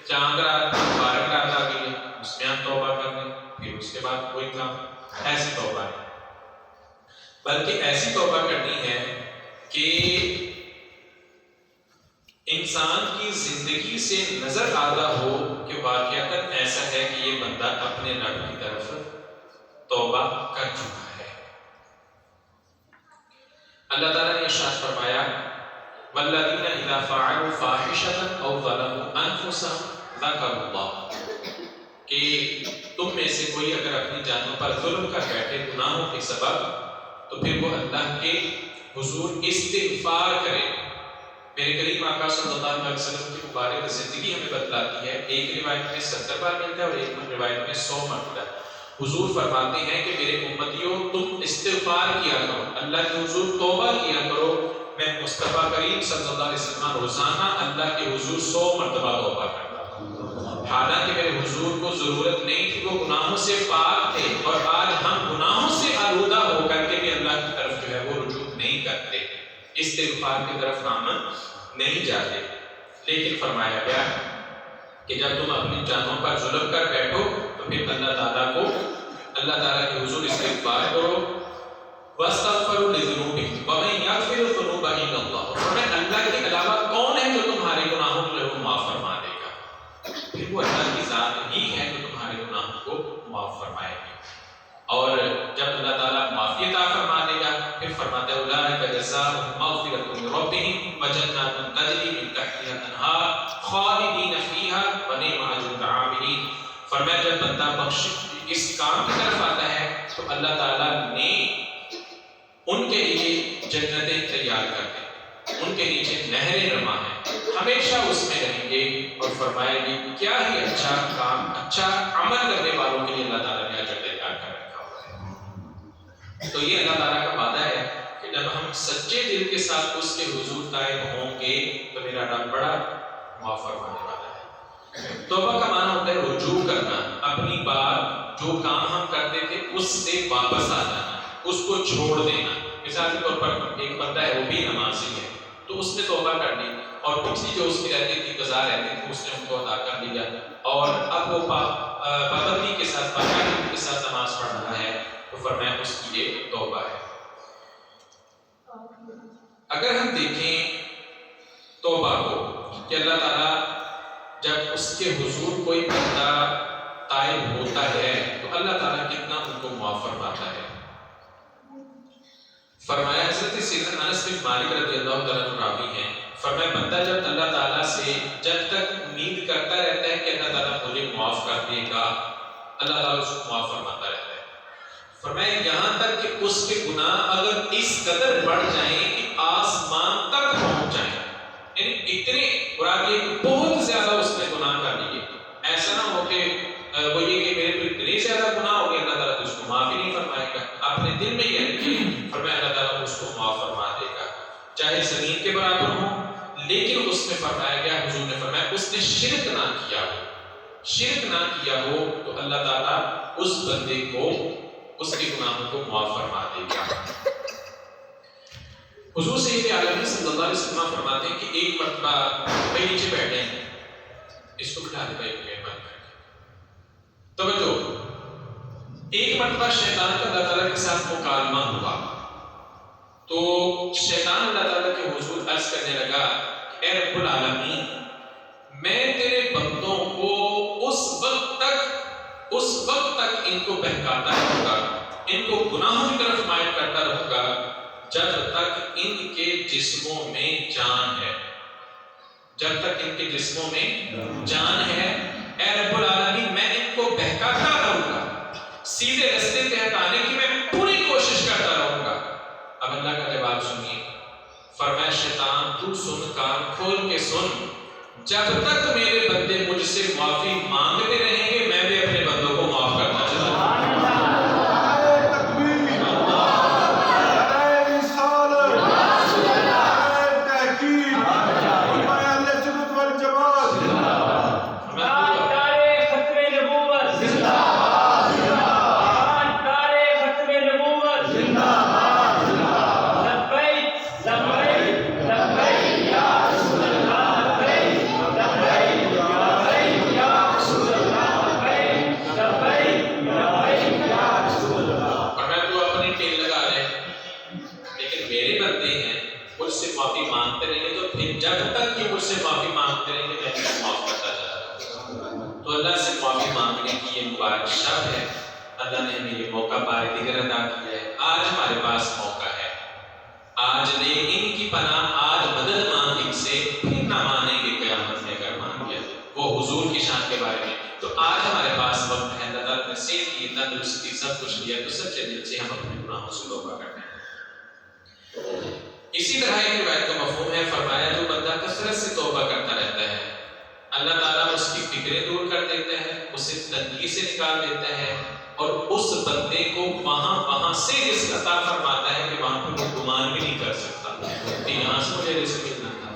چاند رات مبارک رات آ گئی ہے اس میں ہم توبہ کر رہے ہیں، پھر اس کے بعد کوئی کام۔ ایسی توبہ ہے، بلکہ ایسی توبہ کرنی ہے کہ انسان کی زندگی سے نظر آتا ہو کہ واقعتاً ایسا ہے کہ یہ بندہ اپنے رب کی طرف توبہ کر چکا ہے۔ اللہ تعالیٰ نے ارشاد فرمایا والذین اذا فعلوا فاحشۃ او ظلموا انفسهم ذکروا اللہ، کہ تم میں سے کوئی اگر اپنی جانوں پر ظلم کر بیٹھے گناہوں کے سبب تو پھر وہ اللہ کے حضور استغفار کرے۔ میرے کریم آقا صلی اللہ علیہ وسلم کی مبارک زندگی ہمیں بتلاتی ہے، ایک روایت میں 70 بار ملتا ہے اور ایک روایت میں 100 مرتبہ۔ حضور فرماتے ہیں کہ میرے امتیوں تم استغفار کیا کرو، اللہ کے حضور توبہ کیا کرو۔ میں مصطفیٰ کریم صلی اللہ علیہ وسلم روزانہ اللہ کے حضور 100 مرتبہ توبہ کرتا ہوں، حالانکہ میرے حضور کو ضرورت نہیں تھی، وہ گناہوں سے پاک تھے، اور آج ہم گناہوں سے آلودہ ہو کر کے بھی اللہ کی طرف جو ہے وہ رجوع نہیں کرتے، استغفار کی طرف ہم نہیں جاتے۔ لیکن فرمایا گیا کہ جب تم اپنی جانوں پر ظلم کر بیٹھو تو پھر اللہ تعالیٰ کے حضور استغفار کرو۔ وَاسْتَغْفِرُوا لِذُنُوبِكُمْ وَمَن يَغْفِرُ الذُّنُوبَ إِلَّا اللَّهُ، اور اللہ کے علاوہ کون ہے جو تمہارے گناہوں کو معاف فرما دے گا؟ پھر وہ اللہ کی ذات ہی ہے جو تمہارے گناہوں کو معاف فرمائے گی۔ اور جب اللہ تعالیٰ معافی عطا فرما دے گا پھر فرماتا ہے اولئک جزاؤہم مغفرۃ من ربہم وجنات تجری من تحتہا الانہار خالدین فیہا ونعم اجر العاملین۔ فرمایا جب بندہ بخش اس کام کی طرف آتا ہے تو اللہ تعالیٰ نے ان کے لیے جنتیں تیار کر دیں، ان کے نیچے نہریں رواں ہیں، ہمیشہ اس میں رہیں گے، اور فرمایا کہ کیا ہی اچھا کام، اچھا عمل کرنے والوں کے لیے اللہ تعالیٰ نے اجر تیار کر رکھا ہوا ہے۔ تو یہ اللہ تعالیٰ کا وعدہ ہے کہ جب ہم سچے دل کے ساتھ اس کے حضور قائم ہوں گے تو میرا رب بڑا معاف فرمانے والا ہے۔ توبہ کا معنی ہوتا ہے رجوع کرنا، اپنی بات جو کام ہم کرتے تھے اس سے واپس آ جانا، اس کو چھوڑ دینا۔ مثال کے طور پر ایک بندہ ہے وہ بھی نمازی ہے تو اس نے توبہ کر لی، اور پچھلی جو اس کی رہتی تھی قضا رہتی تھی اس نے ان کو ادا کر لیا، اور اب وہ پابندی کے ساتھ باقاعدگی کے ساتھ نماز پڑھ رہا ہے، تو فرمایا اس کی یہ توبہ ہے۔ اگر ہم دیکھیں توبہ کو کہ اللہ تعالیٰ جب اس کے حضور کوئی بندہ تائب ہوتا ہے تو اللہ تعالیٰ کتنا ان کو معاف فرماتا ہے۔ فرمایا حضرت سیدنا انس بن مالک رضی اللہ تعالیٰ عنہ راوی ہیں، فرمایا بندہ جب اللہ تعالیٰ سے جب تک امید کرتا رہتا ہے کہ اللہ تعالیٰ مجھے معاف کر دے گا، اللہ تعالیٰ اس کو معاف فرماتا رہتا ہے۔ فرمایا یہاں تک کہ اس کے گناہ اگر اس قدر بڑھ جائیں کہ آسمان تک پہنچ جائیں، یعنی اتنے برا یہ بہت زیادہ اس نے گناہ کر لیے، ایسا نہ ہو کہ وہ یہ کہ میرے تو اتنے زیادہ گناہ ہو گئے اللہ تعالیٰ اس کو معاف ہی نہیں فرمائے گا، اپنے دل میں یہ رکھیے، فرمایا اللہ تعالیٰ اس کو معاف فرما دے گا، چاہے زمین کے برابر ہو۔ لیکن اس میں فرمایا گیا، حضور نے فرمایا اس نے شرک نہ کیا ہو، شرک نہ کیا ہو تو اللہ تعالیٰ اس بندے کو اس کے گناہوں کو معاف فرما دے گا۔ حضور سید عالم صلی اللہ علیہ وسلم فرماتے ہیں کہ ایک مرتبہ بھائی نیچے بیٹھے ہیں، اس کو بٹھا دے بھائی مہربانی کر کے توجہ۔ ایک مرتبہ شیطان کا اللہ تعالیٰ کے ساتھ مکالمہ ہوا تو شیطان اللہ تعالیٰ کے حضور عرض کرنے لگا کہ اے رب العالمین، میں تیرے بندوں کو اس وقت تک ان کو بہکاتا رہوں گا، ان کو گناہوں کی طرف مائل کرتا رہوں گا جب تک ان کے جسموں میں جان ہے، جب تک ان کے جسموں میں جان ہے۔ اے رب العالمین، میں ان کو بہکاتا رہوں گا، سیدھے راستے پہ ہٹانے کی میں پوری کوشش کرتا رہوں گا۔ اب اللہ کا جواب سنیے، فرمایا شیطان تو سن، کان کھول کے سن، جب تک میرے بندے مجھ سے معافی مانگتے رہیں گے میں بھی اپنے بندوں کو معاف کرنا چاہتا ہوں۔ جب تک یہ مجھ سے معافی مانگنے کی یہ مبارک شب ہے. اللہ نے ہمیں یہ موقع بار دیگر عطا کیا ہے. آج ہمارے پاس موقع ہے. آج لے ان کی پناہ، آج مدد مانگ ان سے، پھر نہ مانیں گے قیامت میں اگر مان گیا. وہ حضور کی شان کے بارے میں. تو آج ہمارے پاس وقت ہے. اللہ تعالیٰ نے صحت کی، تندرستی، سب کچھ دیا، تو سب سے دل سے ہم اپنے گناہوں سے توبہ کرتے ہیں. اسی طرح ایک روایت کا مفہوم ہے، فرمایا جو بندہ کثرت سے توبہ کرتا رہتا ہے اللہ تعالیٰ اس کی فکریں دور کر دیتا ہے، اسے تنگی سے نکال دیتا ہے، اور اس بندے کو وہاں سے رزق عطا فرماتا ہے کہ وہاں پہ وہ گمان بھی نہیں کر سکتا کہ یہاں سے مجھے رزق ملنا تھا.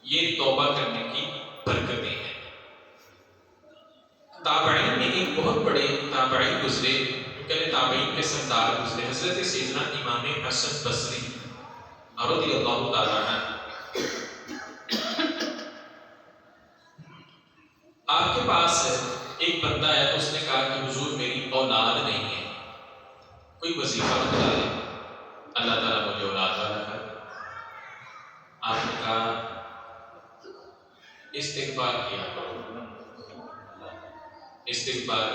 یہ توبہ کرنے کی برکتیں ہیں. تابعین میں ایک بہت بڑے تابعین گزرے، کہتے تابعین کے سردار گزرے، حضرت سیدنا امام حسن بصری رضی اللہ تعالیٰ عنہ. آپ کے پاس ایک بندہ ہے، اس نے کہا کہ حضور میری اولاد نہیں ہے، کوئی وظیفہ بتا دیں، اللہ تعالیٰ مجھے اولاد والا کر. آپ نے کہا استغفار کیا کرو، استغفار،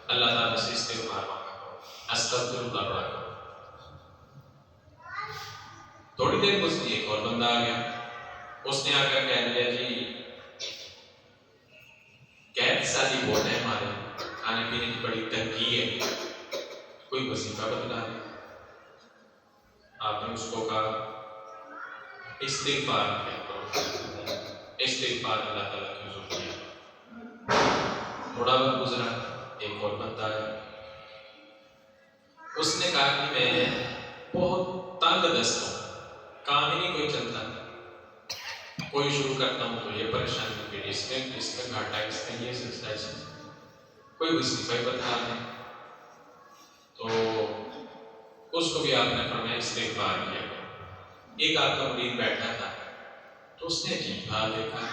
اللہ تعالیٰ سے استغفار مانگا کرو، استغفر اللہ پڑھا کرو. تھوڑی دیر گزری ایک اور بندہ آ گیا. اس نے آ کر کہہ دیا جی قید سالی بہت ہے، ہمارے کھانے پینے کی بڑی تنگی ہے، کوئی وظیفہ بتلا دے. آپ نے اس کو کہا استغفار کیا کرو، استغفار اللہ تعالیٰ کی حضور کیا. تھوڑا وقت گزرا، ایک اور بندہ آیا. اس نے کہا کہ میں بہت تنگ دست ہوں، کام ہی نہیں کوئی چلتا، کوئی شروع کرتا ہوں تو یہ پریشانی، پھر اس میں گھاٹا، اس میں یہ سلسلہ، اس میں کوئی وظیفہ ہی بتا دیں. تو اس کو بھی آپ نے فرمایا استغفار کیا. ایک آپ کا مرید بیٹھا تھا، تو اس نے عجیب حال دیکھا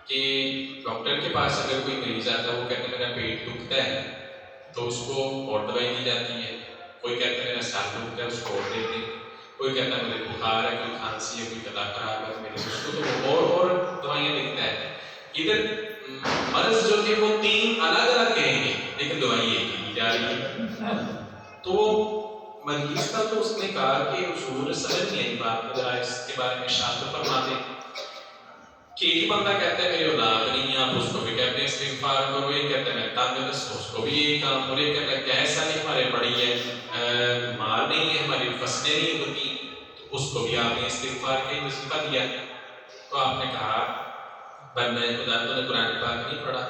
کہ ڈاکٹر کے پاس اگر کوئی مریض آتا ہے، وہ کہتے ہیں میرا پیٹ دکھتا ہے تو اس کو اور دوائی دی جاتی ہے. کوئی کہتا ہے میرا سر دکھتا ہے، اس کو اور دیتے ہیں. کوئی کہتا ہے مجھے بخار ہے، کوئی کھانسی ہے، کوئی گلا خراب ہے میرے، اس کو تو اور دوائیاں لکھتا ہے. ادھر مرض جو تھے وہ 3 الگ الگ کہیں گے، لیکن دوائی ایک ہی جا رہی ہے. تو مریض کا تو اس نے کہا کہ حضور سمجھ نہیں آئی بات، ذرا اس کے بارے میں اشارہ فرما دیں. کہ ایک بندہ کہتا ہے میری اولاد نہیں ہے، آپ اس کو بھی کہتے ہیں استغفار کرو. یہ کہتا ہے میں تنگ دست، اس کو بھی یہی کام. اور یہ کہتا ہے کیسا نہیں ہمارے بڑی ہے، مال نہیں ہے، ہماری فصلیں نہیں ہوتی، تو اس کو بھی آپ نے استغفار کا وظیفہ دیا. تو آپ نے کہا بندہ خدا تو نے قرآن پاک نہیں پڑھا،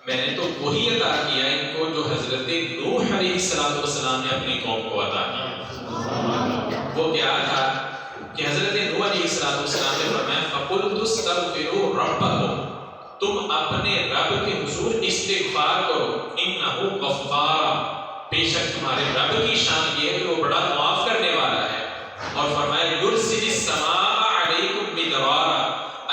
میں نے تو وہی عطا کیا ان کو جو حضرت نوح علیہ السلام نے اپنی قوم کو عطا کیا. وہ کیا تھا کہ حضرت نوح علیہ السلام نے فرمایا فَقُلْتُ اسْتَغْفِرُوا رَبَّكُمْ، تم اپنے رب کے حضور استغفار کرو، اِنَّهُ غَفَّارٌ، بے شک تمہارے رب کی شان یہ ہے کہ وہ بڑا معاف کرنے والا ہے. اور فرمایا يُرْسِلِ السَّمَاءَ عَلَيْكُمْ مِدْرَارًا،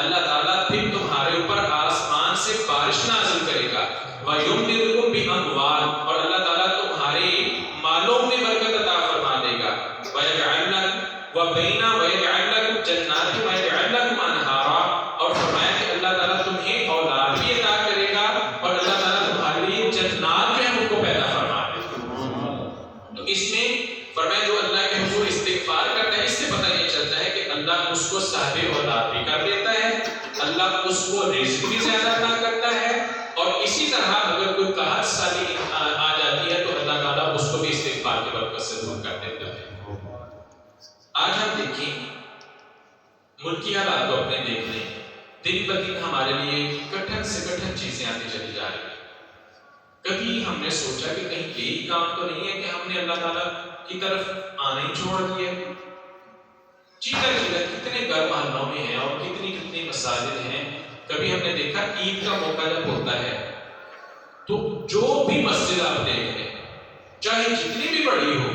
اللہ تعالیٰ پھر تمہارے اوپر آسمان سے بارش نازل کرے گا. وَيُمْدِدْكُمْ بِأَمْوَالٍ، اور اللہ تعالیٰ تمہارے مالوں میں برکت عطا فرما دے گا. وَيَجْعَلْ لَكُمْ وَيَجْعَلْ لَكُمْ جَنَّاتٍ وَيَجْعَلْ لَكُمْ أَنْهَارًا، اور فرمایا کہ اللہ تعالیٰ تمہیں اولاد بھی عطا کرے گا، اور اللہ تعالیٰ تمہارے لیے جنات جو ہیں ان کو پیدا فرما دے گا. تو اس میں فرمایا جو اللہ کے حضور استغفار کرتا ہے، اس سے پتہ یہ چلتا ہے کہ اللہ اس کو صاحب اولاد بھی کر دیتا ہے، اللہ اس کو رزق بھی زیادہ عطا کرتا ہے. اور اسی طرح اگر کوئی قحط سالی آ جاتی ہے تو اللہ تعالیٰ اس کو بھی استغفار کی برکت سے دور کر دیتا ہے. آج ہم دیکھیں ملکی حالات کو اپنے دیکھ لیں، دن بہ دن ہمارے لیے کٹھن سے کٹھن چیزیں آتی چلی جا رہی ہیں. کبھی ہم نے سوچا کہ کہیں یہی کام تو نہیں ہے کہ ہم نے اللہ تعالیٰ کی طرف آنا ہی چھوڑ دیا. چیزیں کتنے گھر محلوں میں ہیں اور کتنی مساجد ہیں. کبھی ہم نے دیکھا عید کا موقع جب ہوتا ہے تو جو بھی مسجد آپ دیکھ لیں، چاہے جتنی بھی بڑی ہو،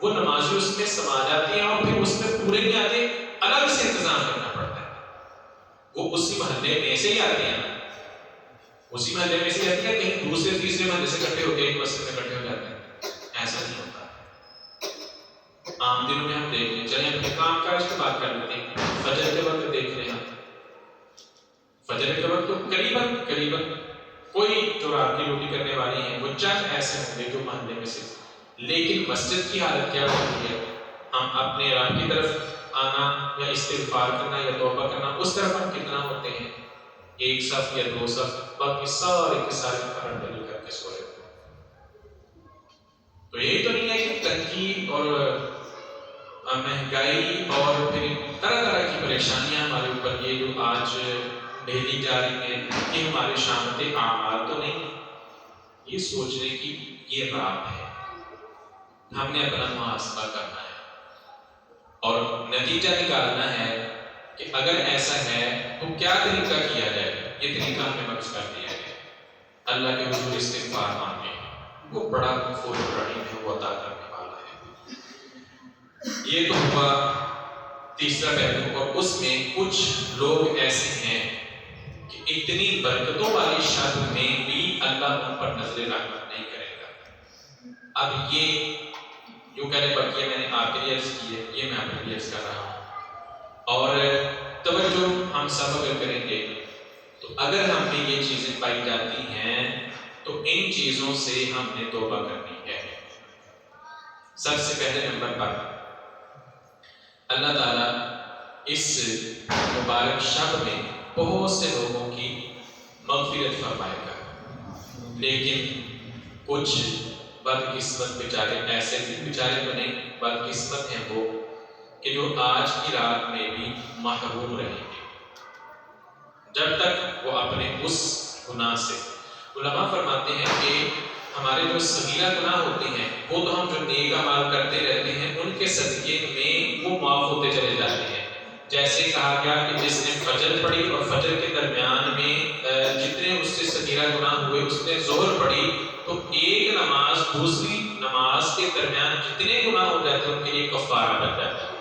وہ نمازی اس میں سما جاتی ہیں اور پھر اس میں پورے نہیں آتے، الگ سے انتظام کرنا پڑتا ہے. وہ اسی محلے میں سے ہی آتے ہیں، اسی محلے میں سے ہی آتی ہے، کہیں دوسرے تیسرے محلے سے اکٹھے ہوتے ہیں، ایک مسجد میں اکٹھے ہو جاتے ہیں. ایسا نہیں ہوتا. عام دنوں میں ہم دیکھ لیں، چلیں اپنے کام کاج کی بات کر لیتے ہیں. فجر کے وقت دیکھ لیں، فجر کے وقت تو قریباً کوئی جو رات کی ڈیوٹی کرنے والی ہیں وہ چند ایسے ہوں گے جو محلے میں سے، لیکن مسجد کی حالت کیا ہوتی ہے؟ ہم اپنے رب کی طرف آنا یا استغفار کرنا یا توبہ کرنا، اس طرف ہم کتنا ہوتے ہیں؟ ایک صف یا دو صف، باقی سارے کے سارے فرنڈلی کر کے سو رہے ہوتے ہیں۔ تو یہ تو نہیں ہے کہ تنقید اور مہنگائی اور پھر طرح طرح کی پریشانیاں ہمارے اوپر یہ جو آج ڈھیلی جا رہی ہیں کہ ہمارے شامت اعمال تو نہیں، یہ سوچنے کی یہ رات ہے، ہم نے اپنا محاسبہ کرنا ہے اور نتیجہ نکالنا ہے کہ اگر ایسا ہے تو کیا طریقہ کیا جائے۔ یہ طریقہ ہمیں مقصد کر دیا ہے، اللہ کے حضور استغفار مانگے، وہ بڑا غفور رحیم ہے، وہ عطا کرنے والا ہے۔ یہ تو ہوا تیسرا پہلو، اور اس میں کچھ لوگ ایسے ہیں کہ اتنی برکتوں والی شب میں بھی اللہ ان پر نظر رحمت نہیں کرے گا۔ اب یہ جو کہنے بقیہ میں نے آپ کے لیے عرض کی ہے، یہ میں آپ کے لیے عرض کر رہا ہوں، اور توجہ ہم سب اگر کریں گے تو اگر ہم میں یہ چیزیں پائی جاتی ہیں تو ان چیزوں سے ہم نے توبہ کرنی ہے۔ سب سے پہلے نمبر پر اللہ تعالیٰ اس مبارک شب میں بہت سے لوگوں کی مغفرت فرمائے گا، لیکن کچھ بدقسمت بیچارے، ایسے بھی بیچارے تو نہیں، بدقسمت ہیں وہ کہ جو آج کی رات میں بھی محروم رہیں گے جب تک وہ اپنے اس گناہ سے۔ علماء فرماتے ہیں کہ ہمارے جو صغیرہ گناہ ہوتے ہیں وہ تو ہم جو نیک اعمال کرتے رہتے ہیں ان کے صدقے میں وہ معاف ہوتے چلے جاتے ہیں۔ جیسے کہا گیا کہ جس نے فجر پڑھی اور فجر کے درمیان میں جتنے اس سے صغیرہ گناہ ہوئے، اس نے ظہر پڑھی تو ایک نماز دوسری نماز کے درمیان جتنے گناہ ہو جاتے ہیں ان کے لیے کفارہ بن جاتا ہے۔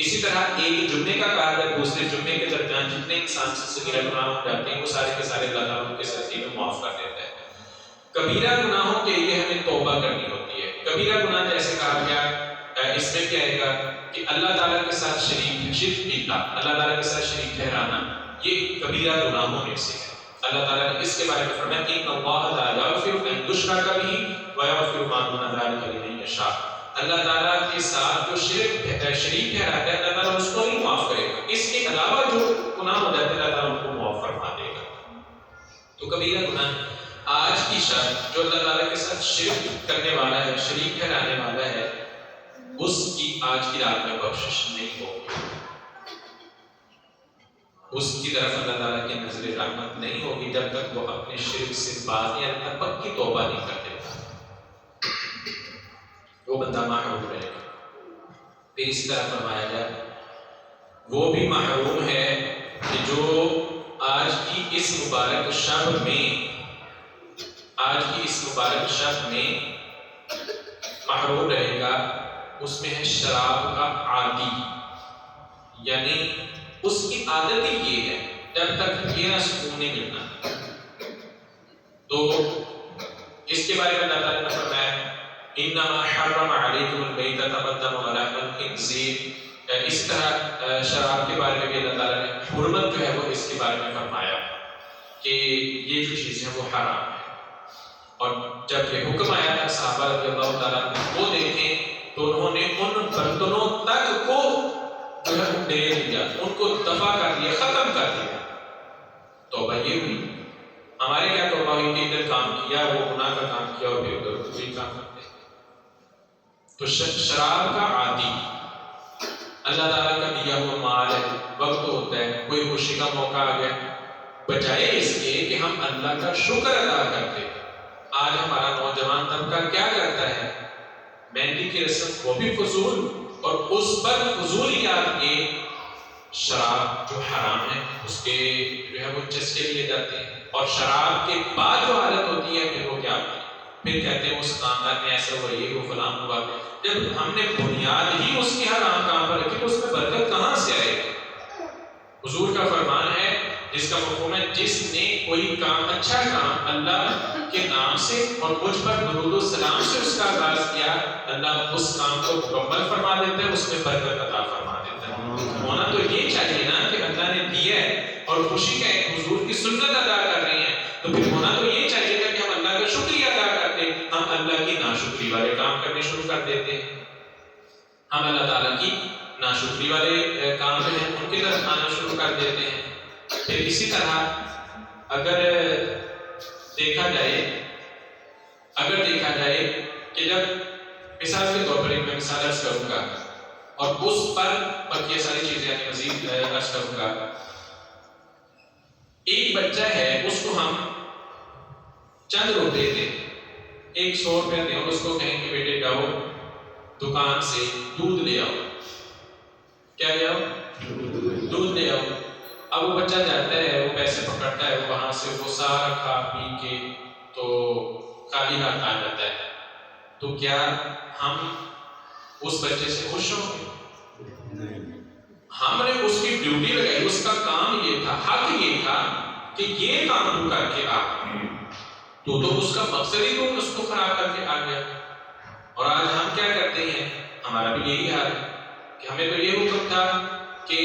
اسی طرح ایک جمعے کا کہا گیا دوسرے جمعے کے درمیان جتنے انسان سے صغیرہ گناہ ہو جاتے ہیں وہ سارے کے سارے اللہ تعالیٰ ان کے صدقے میں معاف کر دیتا ہے۔ کبیرہ گناہوں کے لیے ہمیں توبہ کرنی ہوتی ہے۔ کبیرہ گناہ جیسے کہا گیا اس میں کیا آئے گا کہ اللہ تعالیٰ کے ساتھ شرک پیتا، اللہ تعالیٰ کے ساتھ شریک ٹھہرانا، یہ کبیرہ گناہوں میں سے ہے۔ اللہ تعالیٰ نے اس کے بارے میں فرمایا کہ اللہ تعالیٰ یغفر ان یشرک بہ ویغفر ما دون ذلک لمن یشاء۔ اللہ تعالیٰ کے ساتھ جو شریک ٹھہراتا ہے اللہ تعالیٰ اس کو نہیں معاف کرے گا، اس کے علاوہ جو گناہ ہو جاتے ہیں اللہ تعالیٰ ان کو معاف فرما دے گا۔ تو کبیرہ گناہ آج کی شب جو اللہ تعالیٰ کے ساتھ شرک کرنے والا ہے، شریک ٹھہرانے والا ہے، اس کی آج کی رات میں بخشش نہیں ہوگی، اس کی طرف اللہ تعالیٰ کی نظر رحمت نہیں ہوگی جب تک وہ اپنے شرک سے باز یا پکی توبہ نہیں کر دیتا، وہ بندہ محروم رہے گا۔ پھر اس طرح فرمایا گیا وہ بھی محروم ہے کہ جو آج کی اس مبارک شب میں محروم رہے گا، اس میں ہے شراب کا عادی، یعنی اس کی عادت ہی یہ ہے جب تک یہ نہ سکون نہیں ملنا۔ تو اس کے بارے میں اللہ تعالیٰ نے فرمایا انما حرم علیکم المیتۃ والدم ولحم الخنزیر، اس طرح شراب کے بارے میں بھی اللہ تعالیٰ نے حرمت جو ہے وہ اس کے بارے میں فرمایا کہ یہ جو چیزیں وہ حرام ہے۔ اور جب یہ حکم آیا تھا صحابہ رضی اللہ تعالیٰ عنہ وہ دیکھیں تو انہوں نے ان برتنوں تک کو جو ہے دے دیا، ان کو دفع کر دیا، ختم کر دیا۔ توبہ یہ ہوئی، ہمارے کیا توبہ ہوئی کہ ادھر کام کیا، وہ گناہ کا کام کیا اور پھر ادھر کوئی کام کرتے ہیں۔ تو شراب کا عادی، اللہ تعالیٰ کا دیا ہوا مال ہے، وقت ہوتا ہے، کوئی خوشی کا موقع آ گیا، بجائے اس کے کہ ہم اللہ کا شکر ادا کرتے، آج ہمارا نوجوان طبقہ کیا کرتا ہے؟ مہندی کی رسم وہ بھی فضول، اور اس پر فضولیات کے شراب جو حرام ہے اس کے جو ہے وہ چسکے لیے جاتے ہیں، اور شراب کے بعد جو حالت ہوتی ہے پھر وہ کیا ہوتی ہے، پھر کہتے ہیں اس خاندان میں ایسا ہوا، یہ وہ فلان ہوا۔ جب ہم نے بنیاد ہی اس کی حرام کام پر رکھی تو اس میں برکت کہاں سے آئے گی؟ حضور کا فرمان ہے جس کا مفہوم ہے جس نے کوئی کام، اچھا کام اللہ کے نام سے اور مجھ پر درود و سلام سے اس کا آغاز کیا، اللہ اس کام کو مکمل فرما دیتا ہے، اس میں برکت عطا فرما دیتا ہے۔ ہونا تو یہ چاہیے نا کہ اللہ نے دیا ہے اور خوشی کا ایک حضور کی سنت ادا کر رہی ہے، تو پھر ہونا تو یہ کا شکریہ ادا کرتے، ہم اللہ کی ناشکری والے کام کرنے شروع کر دیتے ہیں، ہم اللہ تعالیٰ کی ناشکری والے کام جو ہیں ان کی طرف آنا شروع کر دیتے ہیں۔ پھر اسی طرح اگر دیکھا جائے کہ جب مثال کے طور پر ایک میں مثال عرض کروں گا اور اس پر بقیہ ساری چیزیں یعنی مزید عرض کروں گا۔ ایک بچہ ہے، اس کو ہم چند روپے دیں، 100 روپے دیں اور اس کو کہیں کہ بیٹے جاؤ دکان سے دودھ لے آؤ، کیا لے آؤ؟ دودھ لے آؤ۔ اب وہ بچہ جاتا ہے، وہ پیسے پکڑتا ہے، وہاں سے وہ سارا کھا پی کے تو خالی ہاتھ آ جاتا ہے، تو کیا ہم اس بچے سے خوش ہوں گے؟ ہم نے اس کی ڈیوٹی لگائی، اس کا کام یہ تھا، حق یہ تھا کہ یہ کام تو کر کے آ، تو اس کا مقصد ہی تو اس کو خراب کر کے آ گیا۔ اور آج ہم کیا کرتے ہیں؟ ہمارا بھی یہی حال ہے کہ ہمیں تو یہ حکم تھا کہ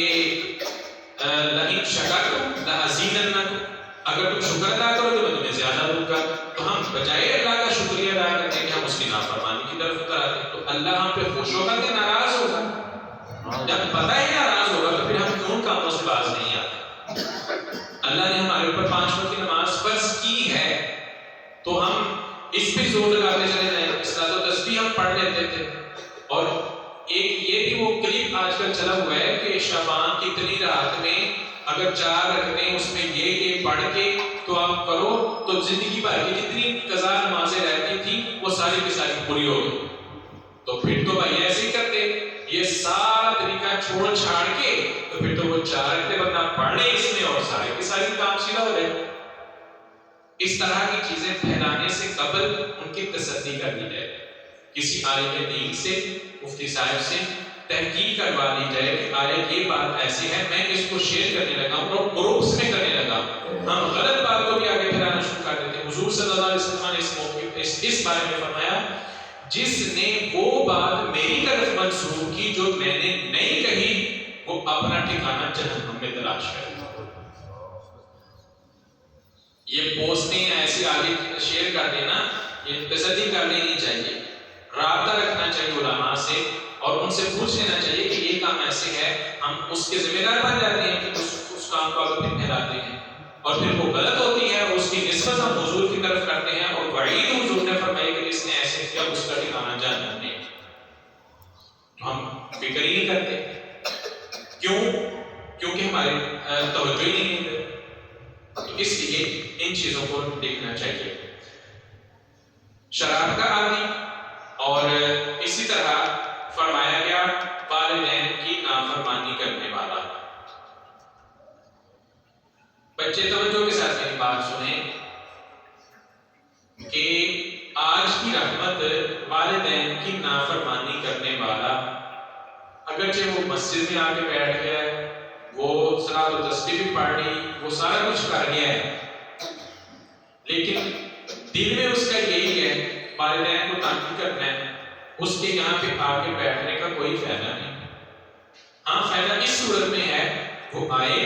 لئن شکرتم لأزیدنکم، اگر تم شکر ادا کرو تو میں تمہیں زیادہ دوں گا۔ تو ہم بجائے اللہ کا شکریہ ادا کرتے کہ ہم اس کی نافرمانی کی طرف اتر آتے ہیں، تو اللہ ہم پہ خوش ہوگا کہ ناراض ہوگا؟ جب پتہ ہی ناراض ہوگا تو پھر ہم کیوں کاموں سے باز نہیں آتے؟ اللہ نے ہمارے اوپر 5 وقت کی نماز فرض کی ہے تو ہم اس پہ زور لگاتے چلے جائیں، صلاۃ و تسبیح ہم پڑھ لیتے تھے۔ اور ایک یہ بھی وہ کلپ آج کل چلا ہوا ہے کہ شعبان کی اتنی رات میں اگر 4 رکعتیں اس میں یہ پڑھ کے تو آپ کرو تو زندگی بھر کی جتنی قضا نمازیں رہتی تھی وہ ساری کی ساری پوری ہو گئی۔ تو پھر تو بھائی ایسے ہی کرتے، یہ سارا طریقہ چھوڑ چھاڑ کے تو پھر تو وہ 4 رکعتیں بندہ پڑھ لے اس میں اور سارے کے سارے کام سیدھا ہو جائے۔ اس طرح کی چیزیں پھیلانے سے قبل ان کی تصدیق کر دی جائے، کسی عالم دین سے، مفتی صاحب سے تحقیق کروا دی جائے کہ آیا یہ بات ایسی ہے، میں اس کو شیئر کرنے لگا ہوں اور گروپس میں کرنے لگا ہوں، ہم غلط بات کو بھی آگے پھیلانا شروع کر دیتے ہیں۔ حضور صلی اللہ علیہ وسلم نے اس موقع پہ اس بارے میں فرمایا، جس نے وہ بات میری طرف منسوخ کی جو میں نے نہیں کہی، وہ اپنا ٹھکانہ جہنم میں تلاش کرے۔ یہ پوسٹیں ایسے آگے شیئر کر دینا، یہ تصدیق کر لینی چاہیے، رابطہ رکھنا چاہیے علماء سے اور ان سے پوچھ لینا چاہیے کہ یہ کام ایسے ہے، ہم اس کے ذمہ دار بن جاتے ہیں کہ اس کام کو آگے پھیلاتے ہیں، اور پھر وہ غلط ہوتی ہے اس کی نسبت ہم حضور کی طرف کرتے ہیں اور وعید حضور نے فرمائی کہ جس نے ایسے کیا اس کا ٹھکانہ جہنم میں۔ تو ہم فکر ہی نہیں کرتے، کیوں؟ کیونکہ ہماری توجہ ہی نہیں ہے۔ تو اس لیے ان چیزوں کو دیکھنا چاہیے۔ شراب کا عادی، اور اسی طرح فرمایا گیا والدین کی نافرمانی کرنے والا۔ بچے توجہ کے ساتھ میری بات سنیں کہ آج کی رحمت والدین کی نافرمانی کرنے والا، اگرچہ وہ مسجد میں آ کے بیٹھ گیا ہے، وہ صلاۃ و تسبیح بھی پڑھ لی، وہ سارا کچھ کر گیا ہے، لیکن دل میں اس کا یہی ہے والدین کو تنقید کرنا ہے، اس کے یہاں پہ آ کے بیٹھنے کا کوئی فائدہ نہیں۔ ہاں فائدہ اس صورت میں ہے وہ آئے،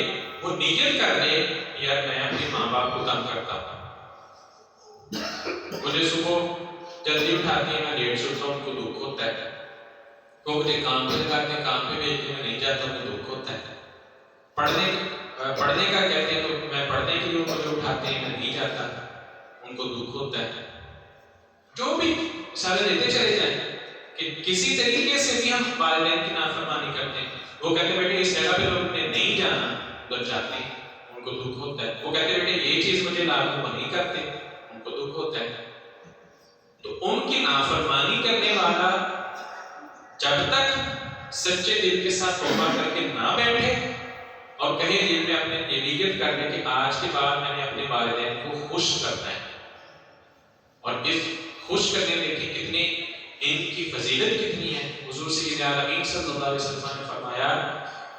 وہ نیت کر لے یار میں اپنے ماں باپ کو تنگ کرتا ہوں، مجھے صبح جلدی اٹھاتی ہیں، میں لیٹ سوتا ہوں، ان کو دکھ ہوتا ہے، وہ مجھے کام پہ لگاتے ہیں، کام پہ بھیجتے میں نہیں جاتا ہوں، مجھے دکھ ہوتا ہے، پڑھنے کا کہتے ہیں تو میں پڑھنے کے لیے مجھے اٹھاتے ہیں، میں نہیں جاتا، ان کو دکھ ہوتا ہے۔ جو بھی مثالیں دیتے چلے جائیں کہ کسی طریقے سے بھی ہم والدین کی نافرمانی کرتے ہیں۔ وہ کہتے ہیں بیٹے اس جگہ پہ لوگ نے نہیں جانا، لوگ جاتے ہیں، ان کو دکھ ہوتا ہے۔ وہ کہتے ہیں بیٹے یہ چیز مجھے لاگو نہیں کرتے، ان کو دکھ ہوتا ہے۔ تو ان کی نافرمانی کرنے والا جب تک سچے دل کے ساتھ توبہ کر کے نہ بیٹھے اور کہیں دل میں اپنے نیت کر لے کہ آج کے بعد میں نے اپنے والدین کو خوش کرنا ہے، اور اس خوش کرنے میں کتنے ان کی فضیلت کتنی ہے۔ حضور سید عالمین صلی اللہ علیہ وسلم نے فرمایا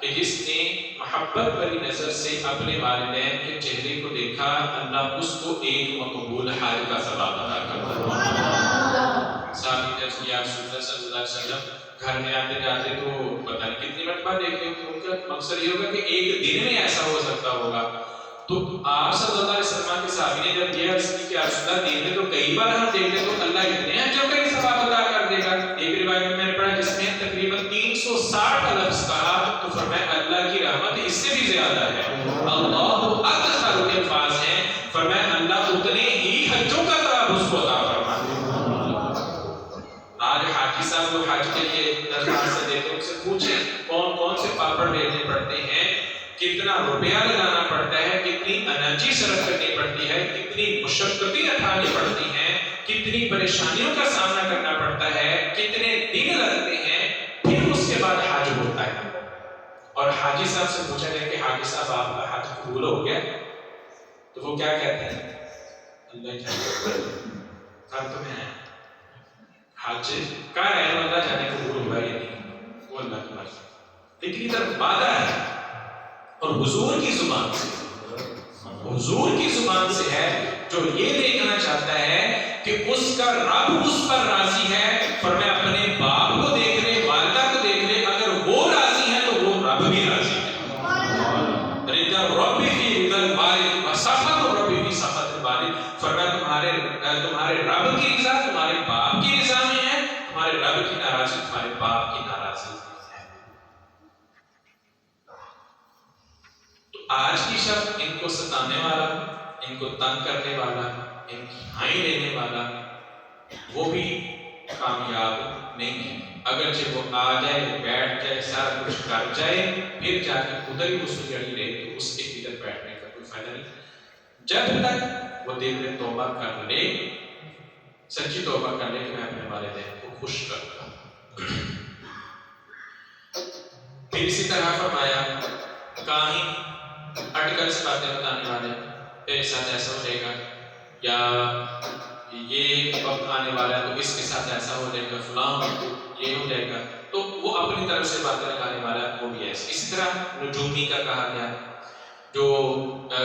کہ جس نے محبت بھری نظر سے اپنے والدین کے چہرے کو دیکھا، اللہ اس کو ایک مقبول حج کا ثواب عطا کرتا ہے۔ صحابی نے یا رسول اللہ صلی اللہ علیہ وسلم گھر میں آتے جاتے تو پتہ نہیں کتنی مرتبہ دیکھتے ہو، ان کا مقصد یہ ہوگا کہ ایک دن میں ایسا ہو سکتا ہوگا تو آپ صلی اللہ علیہ وسلم کے صحابی نے جب یہ عرض کی کہ رسول اللہ دین میں تو کئی بار ہم دیکھتے تو اللہ اتنے اجر کا ثواب ادا کر دے گا. ایک روایت میں نے پڑھا جس میں تقریباً 360 کا لفظ کہا تو فرمایا اللہ کی رحمت اس سے بھی زیادہ ہے. اللہ اکثر کے الفاظ ہیں، فرمایا اللہ اتنے ہی حجوں کا ثواب اس کو عطا فرما دے. آج حاجی صاحب کو حج کے لیے درخواست سے دیتے ان سے پوچھیں کون کون سے پاپڑ بیچنے پڑتے ہیں، کتنا روپیہ لگانا پڑتا ہے، کتنی انرجی صرف کرنی پڑتی ہے، کتنی مشقتیں اٹھانی پڑتی ہیں، کتنی پریشانیوں کا سامنا کرنا پڑتا ہے، کتنے دن لگتے ہیں، پھر اس کے بعد حج ہوتا ہے. اور حاجی صاحب سے پوچھا گیا کہ حاجی صاحب آپ کا حج قبول ہو گیا؟ تو وہ کیا کہتے ہیں؟ اللہ جانے کر تو میں حج کا ہے، اللہ جانے قبول ہوا یا نہیں، وہ اللہ کی مرضی. لیکن ادھر وعدہ ہے اور حضور کی زبان سے، حضور کی زبان سے ہے جو یہ دیکھنا چاہتا ہے کہ اس کا رب اس پر راضی ہے. فرمایا اپنے باپ کو دیکھ لے، والدہ کو دیکھ لے، اگر وہ راضی ہے تو وہ رب بھی راضی ہے. رضا رب فی رضا الوالد و سخط رب فی سخط الوالد. فرمایا تمہارے رب کی رضا تمہارے باپ کی رضا میں ہے، تمہارے رب کی ناراضی تمہارے باپ کی ناراضی ہے. آج کی شب ان کو ستانے والا، ان کو تنگ کرنے والا، ان کی ہائیں لینے والا، وہ بھی کامیاب نہیں ہے. اگرچہ وہ آ جائے، بیٹھ جائے، سارا کچھ کر جائے، پھر جا کے ادھر ہی اس کی جڑی رہے تو اس کے ادھر بیٹھنے کا کوئی فائدہ نہیں. جب تک وہ دل میں توبہ کر لے، سچی توبہ کر لے کہ میں اپنے والدین کو خوش کرتا ہوں. پھر اسی طرح فرمایا کہیں اٹکل سے باتیں بتانے والے، میرے ساتھ ایسا ہو جائے گا، یا یہ وقت آنے والا ہے تو اس کے ساتھ ایسا ہو جائے گا، فلاں یہ ہو جائے گا، تو وہ اپنی طرف سے باتیں لگانے والا ہے، وہ بھی ایسے. اسی طرح نجومی کا کہا گیا جو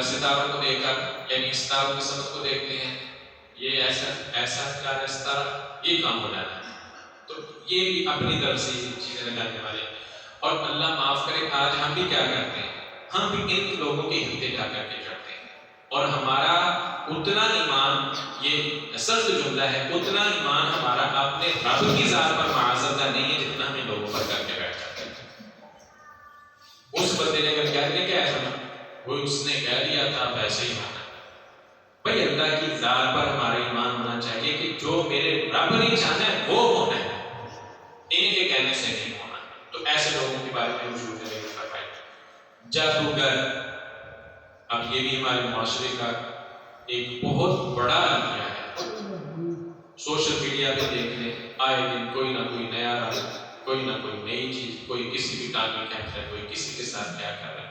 ستاروں کو دیکھ کر یعنی ستاروں کی سمجھ کو دیکھتے ہیں، یہ ایسا کیا ہے ستارہ، یہ کام ہو جاتا ہے، تو یہ بھی اپنی طرف سے چیزیں لگانے والے. اور اللہ معاف کرے آج ہم بھی کیا کرتے ہیں، ہم بھی ان لوگوں کے ہتے جا کر کے چڑھتے ہیں، اور ہمارا اتنا ایمان، یہ سخت جملہ ہے، اتنا ایمان ہمارا اپنے رب کی ذات پر معاذ نہیں ہے جتنا ہمیں لوگوں پر کر کے بیٹھ جاتے ہیں. اس بندے نے اگر کہہ دیا کہ ایسا وہ اس نے کہہ دیا تھا ویسے ہی ہونا. بھائی اللہ کی ذات پر ہمارا ایمان ہونا چاہیے کہ جو میرے رب نے چاہنا ہے وہ ہونا ہے، ان کے کہنے سے نہیں ہونا. تو ایسے لوگوں کے بارے میں وجود ہے جادوگر. اب یہ بھی ہمارے معاشرے کا ایک بہت بڑا المیہ ہے. سوشل میڈیا پہ دیکھ لیں، آئے دن کوئی نہ کوئی نیا رنگ، کوئی نہ کوئی نئی چیز، کوئی کسی بھی ٹاپک کہتا ہے، کوئی کسی کے ساتھ کیا کر رہا ہے،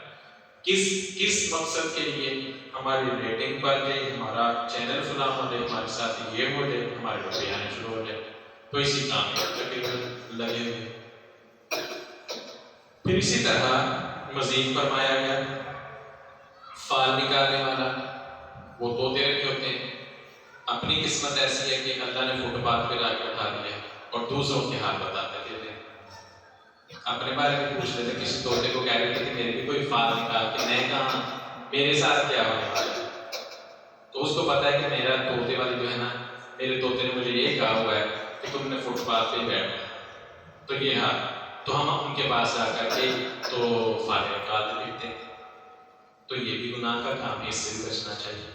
کس مقصد کے لیے، ہماری ریٹنگ بڑھ جائے، ہمارا چینل فلاں ہو جائے، ہمارے ساتھ یہ ہو جائے، ہمارے روپے آنے شروع ہو جائے، تو اسی کام پر لگے ہوئے. پھر اسی طرح مزید فرمایا گیا فال نکالنے والا، وہ طوطے رکھے ہوتے ہیں. اپنی قسمت ایسی ہے کہ اللہ نے فٹ پاتھ پہ لا کے اٹھا دیا اور دوسروں کے حال بتاتے تھے. اپنے بارے میں پوچھ رہے تھے، کسی طوطے کو کہہ رہے تھے کہ میرے بھی کوئی فال نکال کے، میں کہاں میرے ساتھ کیا ہونے والا ہے. تو اس کو پتا ہے کہ میرا طوطے والی جو ہے نا، میرے طوطے نے مجھے یہ کہا ہوا ہے کہ تم نے فٹ پاتھ پہ بیٹھنا، تو یہ حال. تو ہم ان کے پاس جا کر کے تو فالے نکالتے پھرتے ہیں. تو یہ بھی گناہ کا کام ہے، اس سے بھی بچنا چاہیے.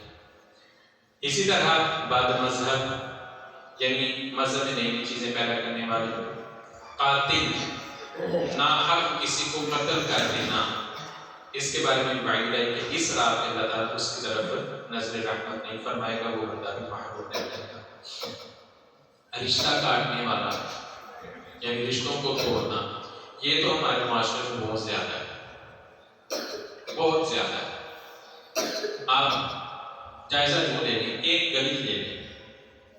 اسی طرح بعد مذہب یعنی مذہب میں نئی نئی چیزیں پیدا کرنے والے، قاتل، ناحق کسی کو قتل کر دینا، اس کے بارے میں وعید ہے کہ اس رات میں اللہ تعالیٰ اس کی طرف نظر رحمت نہیں فرمائے گا، وہ بندہ بھی محروم نہیں رہے گا. رشتہ کاٹنے والا یعنی رشتوں کو توڑنا، یہ تو ہمارے معاشرے میں بہت زیادہ ہے، بہت زیادہ ہے. آپ جائزہ جو لے لیں، ایک گلی لے لیں،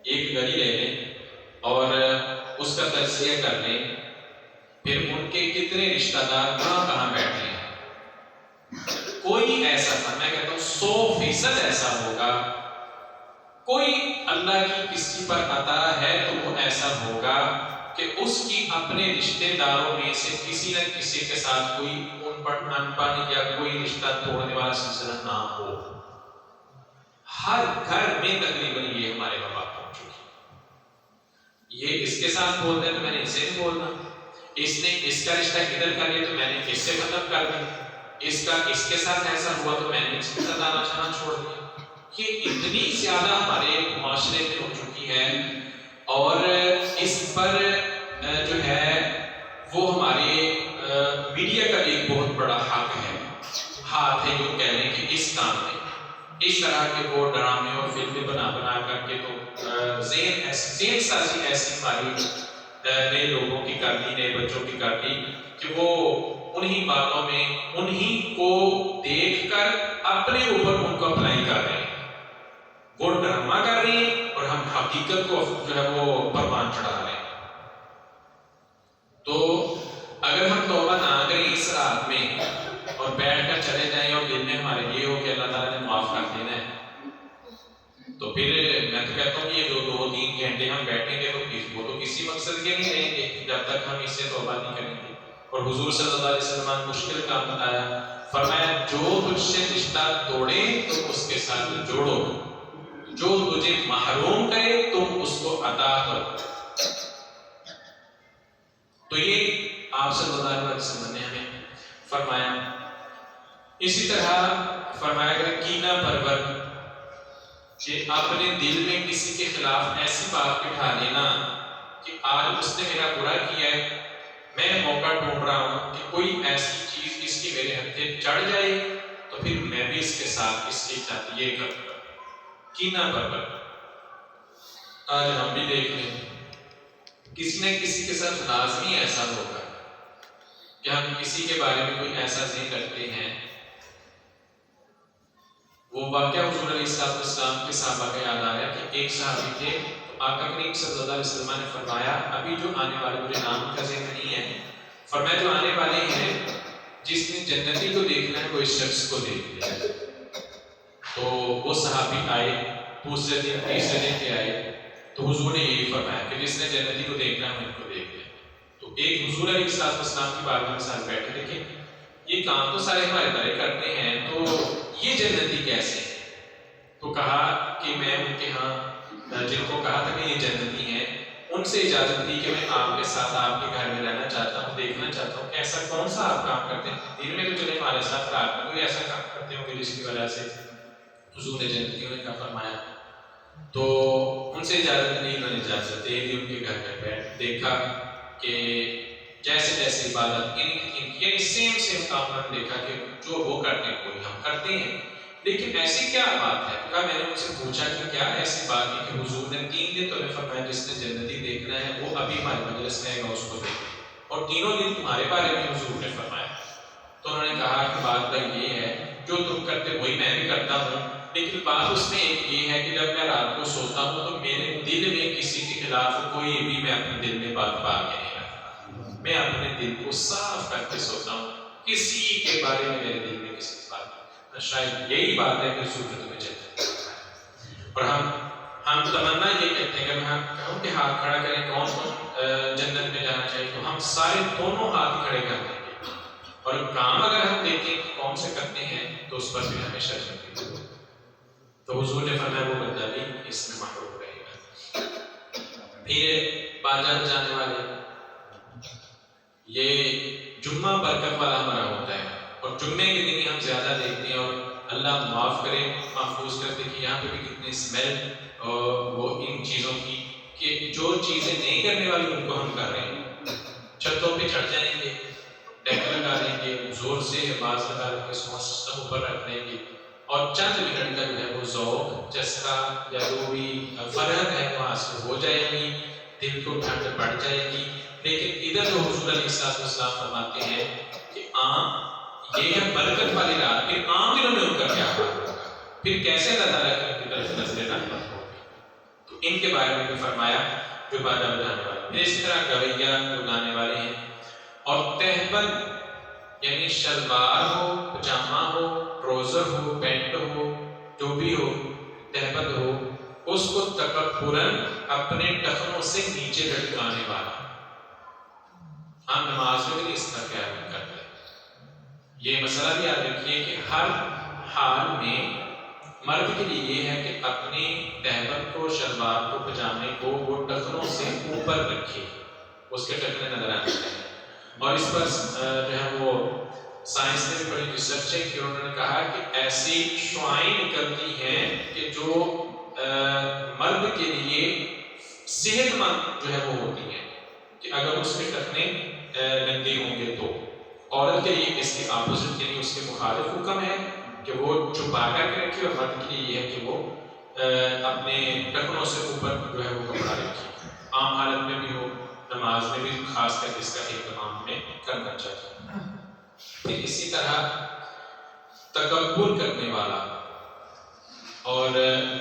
ایک گلی لے لیں اور اس کا تجزیہ کر لیں، پھر ان کے کتنے رشتہ دار کہاں کہاں بیٹھے ہیں. کوئی ایسا تھا، میں کہتا ہوں 100% ایسا ہوگا، کوئی اللہ کی کسی پر عطا ہے تو وہ ایسا ہوگا کہ اس کی اپنے رشتے داروں میں سے کسی نہ کسی کے ساتھ کوئی ان پن یا کوئی رشتہ توڑنے والا سلسلہ نہ ہو. ہر گھر میں تقریباً یہ ہمارے ماں باپ پہنچ چکی. یہ اس کے ساتھ بولتا ہے تو میں نے اسے نہیں بولنا، اس نے اس کا رشتہ ادھر کر لیا تو میں نے اس سے ختم کر دیا، اس کا اس کے ساتھ ایسا ہوا تو میں نے اس کے ساتھ آنا جانا چھوڑ دیا. یہ اتنی زیادہ ہمارے معاشرے میں ہو چکی ہے، اور اس پر جو ہے وہ ہمارے میڈیا کا ایک بہت بڑا ہاتھ ہے جو کہہ لیں کہ اس کام میں اس طرح کے وہ ڈرامے اور فلمیں بنا کر کے تو ذہن سازی ایسی ہماری نئے لوگوں کی کر دی، نئے بچوں کی کر دی کہ وہ انہی باتوں میں انہی کو دیکھ کر اپنے اوپر ان کو اپلائی کر رہے ہیں. وہ ڈرامہ کر رہی ہیں اور ہم حقیقت کو جو ہے وہ پروان چڑھا رہے ہیں. تو اگر ہم توبہ نہ کریں اس رات میں اور بیٹھ کر چلے جائیں اور دل میں ہمارے یہ ہو کہ اللہ تعالیٰ نے معاف کر دینا ہے، تو پھر میں تو کہتا ہوں کہ یہ 2-3 گھنٹے ہم بیٹھیں گے تو وہ تو کسی مقصد کے نہیں رہیں گے جب تک ہم اس سے توبہ نہیں کریں گے. اور حضور صلی اللہ علیہ وسلم نے مشکل کام بتایا، فرمایا جو تجھ سے رشتہ توڑے تم اس کے ساتھ جوڑو، جو تجھے محروم کرے تم اس کو عطا کرو. تو یہ آپ صلی اللہ علیہ وسلم نے ہمیں فرمایا. اسی طرح فرمایا گیا کینہ پرور، کہ اپنے دل میں کسی کے خلاف ایسی بات بٹھا لینا کہ آج اس نے میرا برا کیا ہے، میں موقع ڈھونڈ رہا ہوں کہ کوئی ایسی چیز اس کی میرے ہتھے چڑھ جائے تو پھر میں بھی اس کے ساتھ اس کے ساتھ یہ کروں گا. کینہ پرور. آج ہم بھی دیکھ لیں کسی نہ کسی کے ساتھ لازمی ایسا ہوگا کہ ہم کسی کے بارے میں کوئی ایسا ذکر کرتے ہیں. وہ واقعہ حضور علیہ السلام کے صحابہ کا یاد آ رہا ہے کہ ایک صحابی تھے، آقا کریم صلی اللہ علیہ وسلم نے فرمایا ابھی جو آنے والے، مجھے نام کا ذکر نہیں ہے، فرمایا جو آنے والے ہیں جس نے جنتی کو دیکھنا ہے وہ اس شخص کو دیکھ لیا. تو وہ صحابی آئے، دوسرے دن تیسرے دن کے آئے تو حضور نے یہی فرمایا کہ جس نے جنتی کو دیکھنا ہے ان کو دیکھ لیا. تو ایک حضور علیہ السلام کی بارگاہ میں ساتھ بیٹھے، دیکھیں یہ کام تو سارے ہمارے بارے کرتے ہیں تو یہ جنتی کیسے ہیں؟ تو کہا کہ میں ان کے ہاں جن کو کہا تھا کہ یہ جنتی ہیں ان سے اجازت دی کہ میں آپ کے ساتھ آپ کے گھر میں رہنا چاہتا ہوں، دیکھنا چاہتا ہوں کہ ایسا کون سا آپ کام کرتے ہیں. دن میں تو چلے ہمارے ساتھ، رات میں کوئی ایسا کام کرتے ہوں گے جس کی وجہ سے حضور نے جنتیوں نے کا فرمایا. تو ان سے اجازت نہیں، انہوں نے اجازت دے دی، ان کے گھر میں بیٹھ دیکھا کہ جیسے جیسے عبادت یعنی سیم کام ہم دیکھا کہ جو وہ کرتے ہیں کوئی ہم کرتے ہیں. لیکن ایسی کیا بات ہے؟ کہا میں نے ان سے پوچھا کہ کیا ایسی بات ہے کہ حضور نے 3 دن تو ہمیں فرمایا جس نے جنتی دیکھنا ہے وہ ابھی ہمارے مجلس میں آئے گا، اس کو دیکھیں، اور تینوں دن تمہارے بارے میں حضور نے فرمایا. تو انہوں نے کہا کہ بات بھائی یہ ہے جو تم کرتے وہی میں بھی کرتا ہوں، لیکن بات اس میں ایک یہ ہے کہ جب میں رات کو سوتا ہوں تو میرے دل میں کسی کے خلاف کوئی بھی میں اپنے دل میں بات پا کے نہیں رکھتا. میں اپنے دل کو صاف کر کے سوتا ہوں، کسی کے بارے میں میرے دل میں کسی بات. شاید یہی بات ہے کہ سورج تمہیں جنت میں رکھا ہے. اور ہم تمنا یہ کہتے ہیں کہ میں کہوں کہ ہاتھ کھڑا کریں کون جنت میں جانا چاہیے، تو ہم سارے دونوں ہاتھ کھڑے کر دیں گے. اور کام اگر ہم دیکھیں کہ کون سے کرتے ہیں تو اس پر بھی ہمیشہ جنت ہے. تو حضور نے فرمایا وہ بندہ بھی اس میں محروم رہے گا. پھر بازار جانے والے، یہ جمعہ برکت والا ہمارا ہوتا ہے اور جمعے کے دن ہم زیادہ دیکھتے ہیں، اور اللہ معاف کرے محفوظ کرتے کہ یہاں پہ بھی کتنی اسمیل وہ ان چیزوں کی کہ جو چیزیں نہیں کرنے والی ان کو ہم کر رہے ہیں. چھتوں پہ چڑھ جائیں گے، ڈیک لگا دیں گے، زور سے باز لگا دیں گے، سسٹم اوپر رکھ دیں گے، اور چند منٹ کا جو ہے وہ ذوق چسکا یا جو بھی فرحت ہے وہاں سے ہو جائے گی، دل کو ٹھنڈ پڑ جائے گی. لیکن ادھر جو حضور علیہ السلام فرماتے ہیں کہ یہ ہے برکت والی رات، پھر عام دنوں میں ان کا کیا حال ہوگا، پھر کیسے اللہ تعالیٰ کی طرف نظر رحمت ہوگی. تو ان کے بارے میں بھی فرمایا جو بادہ بجانے والے. پھر اسی طرح گویاں جو گانے والے ہیں، اور تہبند یعنی شلوار ہو، پجامہ ہو، ٹروزر ہو، پینٹ ہو، جو بھی ہو، تہبند ہو، اس کو تکبراً اپنے ٹخنوں سے نیچے لٹکانے والا. ہم نماز میں بھی اس کا خیال نہیں کرتے. یہ مسئلہ بھی یاد رکھیے کہ ہر حال میں مرد کے لیے یہ ہے کہ اپنی تہبند کو، شلوار کو، پجامے کو وہ ٹخنوں سے اوپر رکھے، اس کے ٹخنے نظر آنے چاہیے. اور اس پر جو ہے وہ سائنس نے بھی بڑی ریسرچیں کی. انہوں نے کہا کہ ایسی شعاعیں نکلتی ہیں کہ جو مرد کے لیے صحت مند جو ہے وہ ہوتی ہیں، کہ اگر اس کے ٹخنے گندے ہوں گے تو. عورت کے لیے اس کے اپوزٹ، یعنی اس کے مخالف حکم ہے کہ وہ چھپا کر کے رکھے، اور مرد کے لیے یہ ہے کہ وہ اپنے ٹخنوں سے اوپر جو ہے وہ کپڑا رکھے. عام حالت میں بھی ہو، نماز میں بھی خاص کر اس کا اہتمام ہمیں کرنا چاہیے. پھر اسی طرح تکبر کرنے والا اور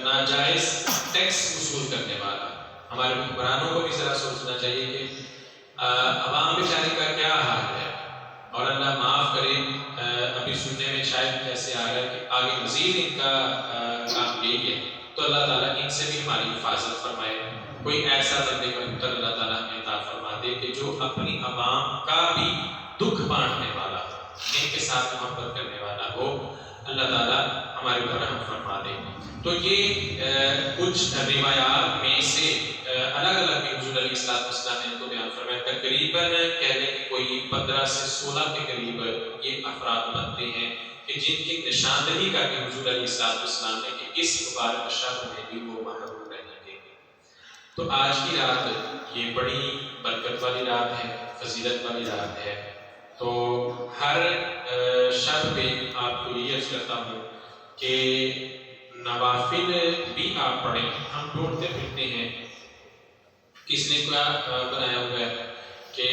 ناجائز ٹیکس وصول کرنے والا، ہمارے حکمرانوں کو بھی ذرا سوچنا چاہیے کہ عوام بیچارے کا کیا حال ہے. اور اللہ معاف کرے، ابھی سننے میں شاید ایسے آ رہا ہے کہ آگے مزید ان کا کام یہی ہے، تو اللہ تعالیٰ ان سے بھی ہماری حفاظت فرمائے. کوئی ایسا بندے کا پتر اللہ تعالیٰ ہمیں عطا فرما دے کہ جو اپنی عوام کا بھی دکھ بانٹنے والا، ان کے ساتھ محبت کرنے والا ہو. اللہ تعالیٰ ہمارے اوپر رحم فرما دے. تو یہ کچھ روایات میں سے الگ الگ بھی حضور علیہ السلام نے ان کو بیان فرمایا. تقریباً کہہ لیں کہ کوئی 15 سے 16 کے قریب یہ افراد بنتے ہیں کہ جن کی نشاندہی کر کے حضور علیہ السلام نے کہ اس مبارک شب میں بھی وہ محروم رہیں گے. تو آج کی رات یہ بڑی برکت والی رات ہے، فضیلت والی رات ہے. تو ہر شب پہ آپ کو یہ عرض کرتا ہوں کہ نوافل بھی آپ پڑھیں. ہم ڈھونڈتے پھرتے ہیں کس نے کیا بنایا ہوا ہے کہ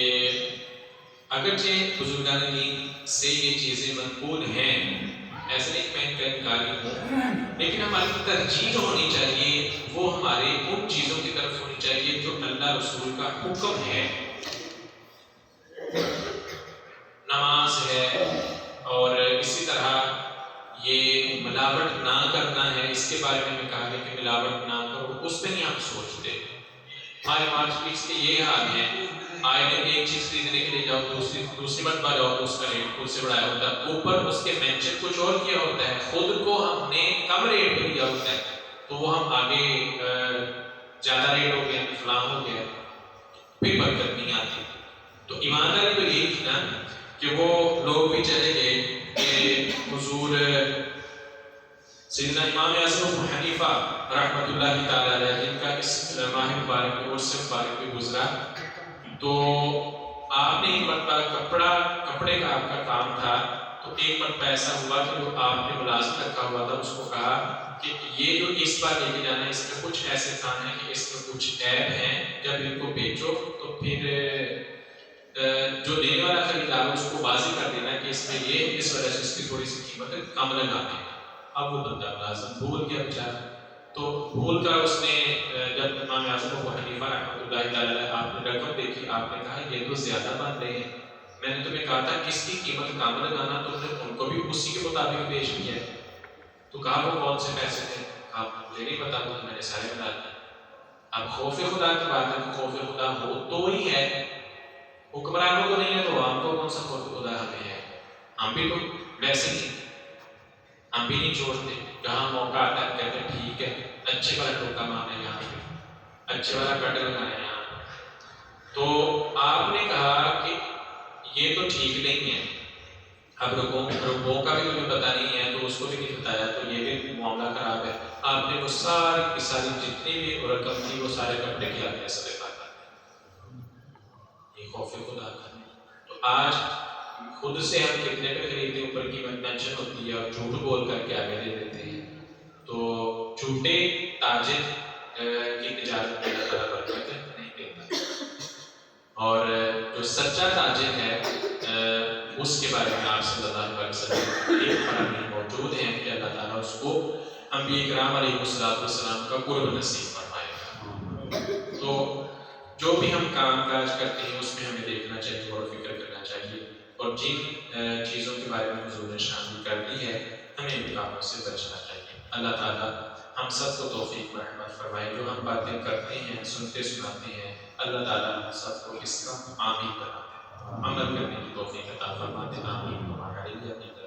اگرچہ بزرگان دین سے یہ چیزیں منقول ہیں، ایسے نہیں میں ان کا انکاری ہوں، لیکن ہماری ترجیح ہونی چاہیے وہ ہمارے ان چیزوں کی طرف ہونی چاہیے جو اللہ رسول کا حکم ہے. نماز ہے، اور اسی طرح یہ ملاوٹ نہ کرنا ہے. اس کے بارے میں ہمیں کہا گیا کہ ملاوٹ نہ کرو، اس پہ نہیں ہم سوچتے. ہمارے مارکیٹس کے یہ حال ہے، آئے دن ایک چیز خریدنے کے لیے جاؤ، دوسری مرتبہ جاؤ تو اس کا ریٹ خود سے بڑھایا ہوتا ہے، اوپر اس کے مینشن کچھ اور کیا ہوتا ہے، خود کو ہم نے کم ریٹ پہ دیا ہوتا ہے تو وہ ہم آگے زیادہ ریٹ ہو گیا، فلاں ہو گیا، پھر برکت نہیں آتی. تو ایمانداری تو یہی تھی نا کہ وہ لوگ بھی چلے گئے کہ حضور سیدنا امام اعظم ابو حنیفہ رحمۃ اللہ تعالیٰ علیہ، جن کا اس ماہ مبارک میں عرس مبارک میں گزرا، تو آپ نے ایک مرتبہ کپڑے کا آپ کا کام تھا، تو ایک مرتبہ ایسا ہوا کہ جو آپ نے ملازم رکھا ہوا تھا اس کو کہا کہ یہ جو اس بار لے کے جانا ہے اس میں کچھ ایسے کام ہیں کہ اس میں کچھ عیب ہیں، جب ان کو بیچو تو پھر جو دینے والا خریدار ہے اس کو واضح کر دینا کہ اس میں یہ اس وجہ سے اس کی تھوڑی سی قیمت کم لگا دیں. اب وہ بندہ ملازم بھول گیا بیچارہ، تو بھول کر اس نے جب امام اعظم ابو حنیفہ رحمۃ اللہ تعالیٰ علیہ آپ نے رقم دیکھی، آپ نے کہا یہ تو زیادہ بن رہے ہیں، میں نے تمہیں کہا تھا کس کی قیمت کم لگانا، تم نے ان کو بھی اسی کے مطابق پیش کیا ہے. تو کہا وہ کون سے پیسے تھے؟ آپ مجھے نہیں پتا، وہ میں نے سارے بتا دیے. اب خوف خدا کی بات ہے کہ خوف خدا ہو تو ہی ہے، حکمرانوں کو نہیں ہے تو ہم کو کون سا خوف خدا ہمیں ہے. ہم بھی تو ویسے ہی، ہم بھی نہیں چھوڑتے، جہاں موقع آتا ہے کہتے ہیں ٹھیک ہے اچھے والا ٹوکا مارنا یہاں پہ، اچھے والا کٹ لگانا یہاں پہ. تو آپ نے کہا کہ یہ تو ٹھیک نہیں ہے. اب رکوع کا بھی مجھے پتا نہیں ہے تو اس کو بھی نہیں بتایا، تو یہ بھی معاملہ خراب ہے. آپ نے وہ ساری کی ساری جتنی بھی رقم تھی وہ سارے کپڑے کے آگے صدقہ کر دیا. یہ خوف خدا کا. تو آج خود سے ہم کتنے پہ خریدتے، اوپر کی مینشن ہوتی ہے اور جھوٹ بول کر کے آگے دے دیتے ہیں. تو جھوٹے تاجر کی تجارت میں اللہ تعالیٰ برکت نہیں دیتا، اور جو سچا تاجر ہے اس کے بارے میں آپ صلی اللہ علیہ وسلم ایک فرمان موجود ہے کہ اللہ تعالیٰ اس کو انبیاء کرام علیہ السلام کا قرب نصیب فرمائے. تو جو بھی ہم کام کاج کرتے ہیں اس میں ہمیں دیکھنا چاہیے اور فکر کرنا چاہیے، اور جن چیزوں کے بارے میں حضور نے شامل کر دی ہے ہمیں ان کاموں سے بچنا چاہیے. اللہ تعالیٰ ہم سب کو توفیق رحمت فرمائے. جو ہم باتیں کرتے ہیں، سنتے سناتے ہیں، اللہ تعالیٰ ہم سب کو اس کا عامل بنائے. عمل کرنے کی توفیق عطا فرما دے. آمین.